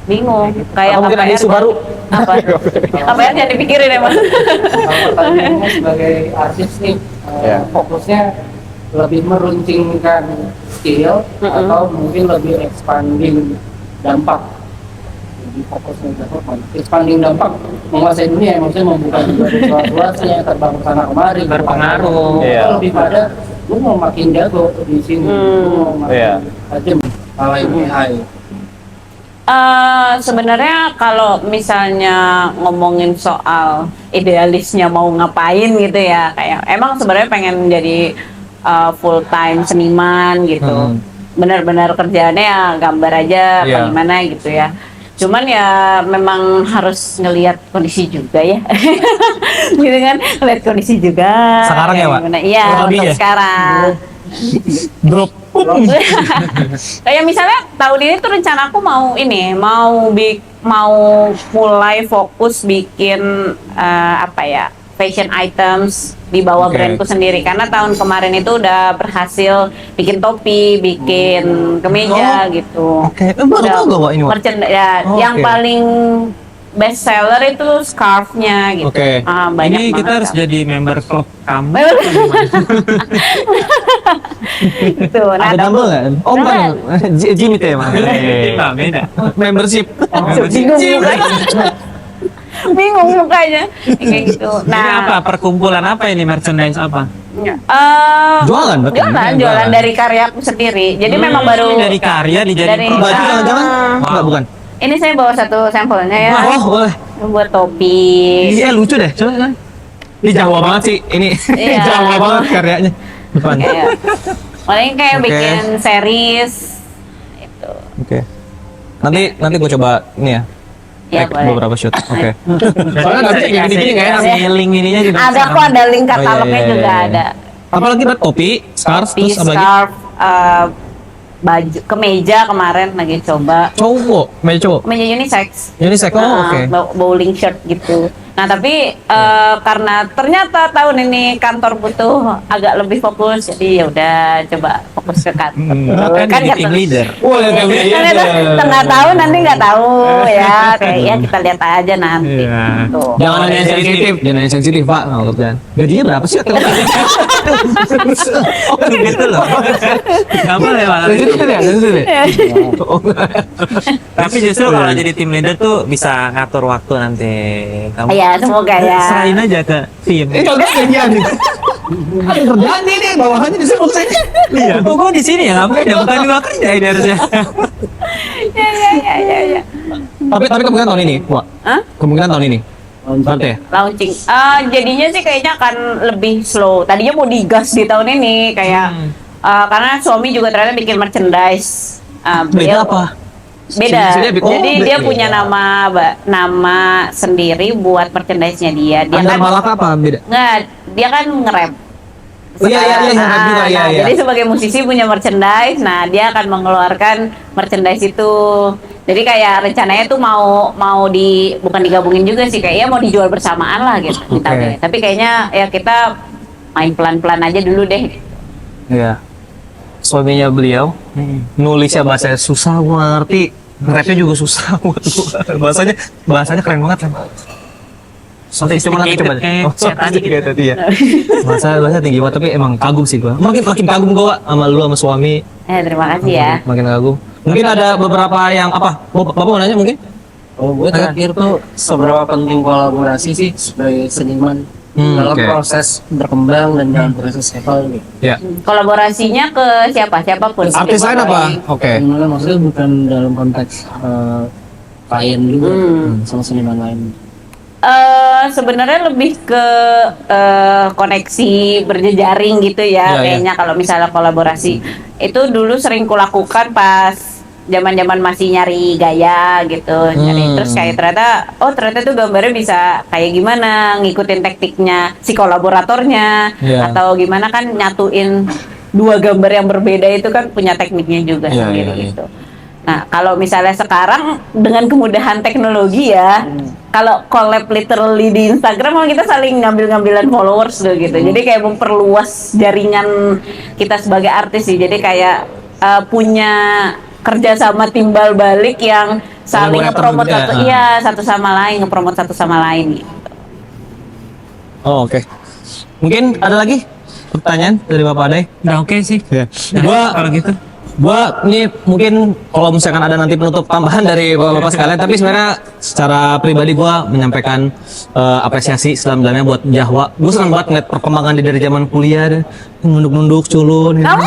bingung. Kayak Mungkin ada KPR isu baru. Apa? KPR yang dipikirin emang. Kalau pertanyaannya sebagai artis nih, fokusnya lebih meruncingkan skill atau mungkin lebih expanding dampak. Jadi fokusnya expanding dampak, menguasai dunia, maksudnya membuka luas-luasnya, terbang ke sana kemari, Berpengaruh. Atau lebih pada gue mau makin jago di sini, gue mau makin tajam, hal ini high. Sebenarnya kalau misalnya ngomongin soal idealisnya mau ngapain gitu ya, kayak emang sebenarnya pengen jadi full time seniman gitu. Benar-benar kerjaannya ya gambar aja apa gimana gitu ya. Cuman ya memang harus ngelihat kondisi juga ya. Gitu kan, ngelihat kondisi juga. Sekarang ya, Pak? Iya, Lebih untuk ya? sekarang. Drop. Kayak misalnya tahun ini tuh rencana aku mau mulai fokus bikin fashion items di bawah brandku sendiri, karena tahun kemarin itu udah berhasil bikin topi, bikin kemeja gitu. Oke. Baru tahu nggak, Wak, ini, Wak? Yang paling best seller itu scarfnya gitu. Oke. Banyak Ini kita banget, harus Kak. jadi member klub kamu. Gitu. Nah, Ada tambah nggak? Oh, Nah, bukan. Jimmy teh, Mas. Tidak, beda. Membership. bingung mukanya. Bingung mukanya. Kayak gitu. Ini apa? Perkumpulan apa ini? Merchandise apa? Jualan, berarti? Jualan dari karyaku sendiri. Jadi memang baru dari karya dijadiin dari- produk. Baju jangan-jangan? Enggak, bukan. ini saya bawa satu sampelnya ya. Oh, boleh. Buat topi. Iya, lucu deh. Coba kan. Ini Jawa banget sih ini. Iya. Jawa banget karyanya. Depan. Kayak paling kayak Oke. bikin series itu. Oke. Nanti gue coba ini ya. Ya Take boleh. beberapa shoot. Oke. Soalnya nggak bisa kayak gini-gini nggak enak. Kasih link ininya juga. Ada kok, ada link katalognya iya, iya, juga iya. ada. Apalagi buat topi, scarf, Topi, terus apa lagi? scarf, baju, kemeja kemarin lagi coba. Cowok, meja cowok. Kemeja unisex. Unisex, oh, oke. Bowling shirt gitu. Nah tapi karena ternyata tahun ini kantor butuh agak lebih fokus, jadi ya udah coba fokus ke kantor. Kan jadi nggak team tahu. leader. Wah, Kan itu tengah tahun nanti nggak tahu ya, kayak ya kita lihat aja nanti. Iya. Gitu. Jangan nanya yang sensitif, jangan nanya yang sensitif, Pak. Nggak kerjaan. Gajinya berapa sih? Oh gitu loh. Gak boleh Pak. Sensitif ya, sensitif. Oh, Tapi justru kalau jadi tim leader tuh bisa ngatur waktu nanti. Kamu Ya semoga ya. serahin aja ke tim. kalau nggak kerjaan nih. Ada kerjaan nih, bawahannya disebut saya. Iya. Kok gua di sini ya ngapain ya? Bukan gua kerja ini harusnya. Ya. Tapi kemungkinan tahun ini, Wak. Hah? Kemungkinan tahun ini. Nanti ya? Launching. Jadinya sih kayaknya akan lebih slow. Tadinya mau digas di tahun ini kayak karena suami juga ternyata bikin merchandise. Beda apa? Beda. Jadi Jadi dia beda. punya nama sendiri buat merchandise-nya dia. Dia Under kan Malaka apa beda? nggak, dia kan nge-rap. Oh, iya, nge-rap juga, iya, iya. Jadi sebagai musisi punya merchandise, nah dia akan mengeluarkan merchandise itu. Jadi kayak rencananya tuh mau bukan digabungin juga sih, kayak ya mau dijual bersamaan lah gitu. Oke. Tapi kayaknya ya kita main pelan-pelan aja dulu deh. Iya. Suaminya beliau nulisnya bahasa susah, gua ngerti. Rapnya juga susah buat gua. Bahasanya keren banget kan. Nanti cuma nanti coba deh. Oh, Sophisticated tadi ya. Bahasa tinggi banget, tapi emang kagum sih gua. Makin kagum gua sama lu sama suami. Terima kasih ya. Makin kagum. Mungkin ada beberapa yang apa? Bapak mau nanya mungkin? Oh, gue terakhir tuh seberapa penting kolaborasi sih sebagai seniman dalam oke. proses berkembang dan dalam proses evolve. Ya. Kolaborasinya ke siapapun. Artis lain apa? Oke. Maksudnya bukan dalam konteks klien juga sama seniman lain. Sebenarnya lebih ke koneksi berjejaring gitu ya, Iya, kayaknya kalau misalnya kolaborasi itu dulu sering kulakukan pas zaman-zaman masih nyari gaya gitu, terus kayak ternyata tuh gambarnya bisa kayak gimana, ngikutin tekniknya si kolaboratornya, Iya. atau gimana kan nyatuin dua gambar yang berbeda itu kan punya tekniknya juga Iya, sendiri iya. gitu. Nah, kalau misalnya sekarang dengan kemudahan teknologi ya, kalau collab literally di Instagram malah kita saling ngambil-ngambilan followers loh gitu. Jadi kayak memperluas jaringan kita sebagai artis sih. Jadi kayak punya kerjasama timbal balik yang saling Collaborator ngepromote juga, satu, iya, satu sama lain, ngepromote satu sama lain gitu. Oh, oke. Mungkin ada lagi pertanyaan dari Bapak Adai? Udah oke sih. Ya. Nah, kalau gitu. Gua ini mungkin kalau misalkan ada nanti penutup tambahan dari bapak-bapak sekalian, tapi sebenarnya secara pribadi gua menyampaikan apresiasi sedalam-dalamnya buat Jahwa. Gue senang banget ngeliat perkembangan dia dari zaman kuliah deh, nunduk-nunduk culun. Kamu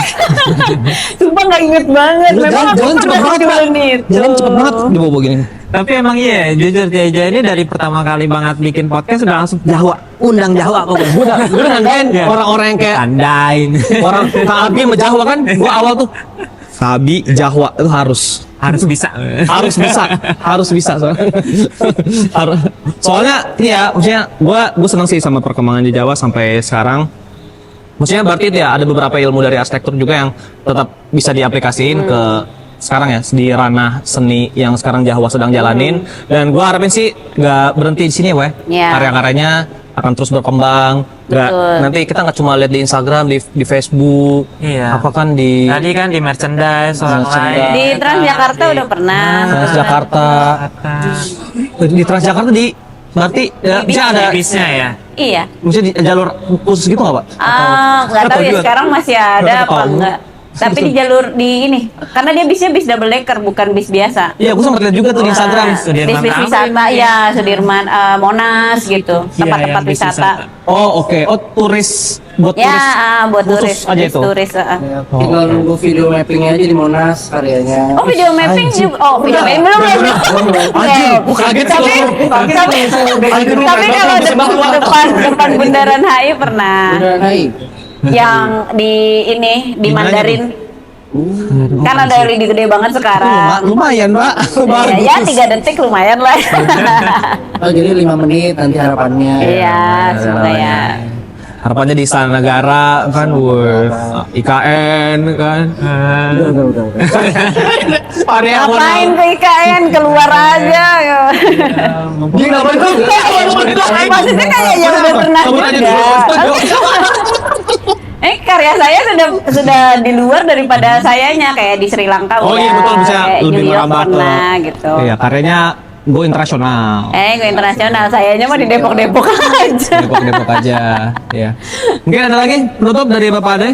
sumpah nggak inget banget. Memang aku Jalan cepet pernah banget, Pak. culun itu. Jalan cepet banget di bobo gini. Tapi emang iya, jujur Jaja ini dari pertama kali banget bikin podcast udah langsung Jahwa, undang Jahwa kok. Gue udah nandain orang-orang yang kayak Tandain. orang Kang Abi sama Jahwa kan. Gue awal tuh Sabi Jahwa itu Harus bisa. harus bisa soalnya. Soalnya iya, maksudnya gue seneng sih sama perkembangan di Jawa sampai sekarang. Maksudnya berarti ya ada beberapa ilmu dari arsitektur juga yang tetap bisa diaplikasiin ke sekarang ya di ranah seni yang sekarang Jahwa sedang jalanin, dan gue harapin sih nggak berhenti di sini ya, Weh. Iya. Karya-karyanya akan terus berkembang. Nggak, Betul. nanti kita nggak cuma lihat di Instagram, di Facebook, Iya. apa kan di Tadi kan di merchandise orang Merchandise. lain. Di Transjakarta udah pernah. Transjakarta. Di Transjakarta berarti ya, bisa ada Bisnya ya. Iya. maksudnya di jalur khusus gitu nggak, Pak? Nggak tahu ya juga. sekarang masih ada Nggak apa tahu. enggak. Tapi di jalur di ini, karena dia bisnya bis double decker bukan bis biasa. Iya, gue sempat lihat juga tuh di Instagram. Sudirman Bis Tamrin. wisata ya, Sudirman, Monas gitu, Iya, tempat-tempat yang bis wisata. Oh, oke. Oh, turis buat Ya, turis. buat khusus turis, aja bis itu. turis. Ya, tinggal nunggu video mappingnya aja di Monas karyanya. Oh, video mapping juga. Oh, video mapping belum. Anjir, gua kaget sih. Tapi kalau depan Bundaran HI pernah. Udah naik. Yang di ini di Di mana Mandarin. Kan ada LED gede banget sekarang. Lumayan, Pak. Iya, ya 3 detik lumayan lah. Oh, jadi 5 menit nanti harapannya. Iya, semoga ya. Harapannya di Istana Negara kan, IKN kan. Udah. Ngapain ke IKN, keluar aja. Dia ngapain tuh? Maksudnya kayak yang udah pernah Kabur aja juga. dulu. Karya saya sudah di luar daripada sayanya, kayak di Sri Lanka Oh udah, iya, betul, bisa kayak lebih New York merambah ke- pernah gitu. Iya, karyanya go internasional. Gue internasional, sayanya mah di Depok-Depok aja. Depok-Depok aja, ya. Mungkin ada lagi penutup dari Bapak Ade?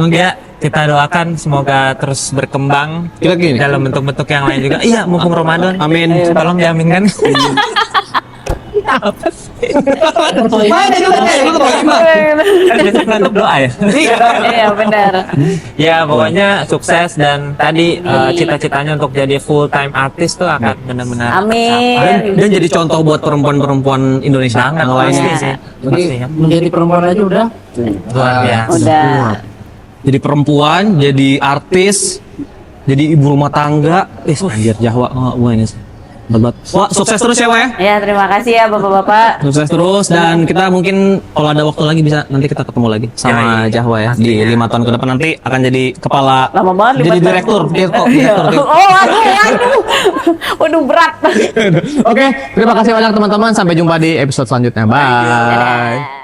Ya, kita doakan semoga terus berkembang Kira gini. dalam bentuk-bentuk yang lain juga. Iya, mumpung Ramadan. Amin. Tolong jaminkan. Mana juga kayak gitu, Pak. Kan biasa penutup doa ya. Iya benar. Ya, pokoknya sukses dan tadi cita-citanya untuk jadi full time artist tuh akan benar-benar Amin. Dan jadi contoh buat perempuan-perempuan Indonesia Sangat yang pasti lainnya. sih. Jadi Pasti ya. menjadi perempuan aja udah. Luar biasa. Udah. Jadi perempuan, jadi artis, jadi ibu rumah tangga. Anjir Jawa, wah ini hebat. Wah, sukses terus ya, Wak ya. Ya, terima kasih ya Bapak-bapak. Sukses terus, dan kita mungkin kalau ada waktu lagi bisa nanti kita ketemu lagi sama Jahwa ya di 5 tahun ke depan, nanti akan jadi kepala, Lama banget, jadi 5 tahun. direktur. Oh, aduh. Waduh, berat. Oke, terima kasih banyak teman-teman, sampai jumpa di episode selanjutnya. Bye. Dadah.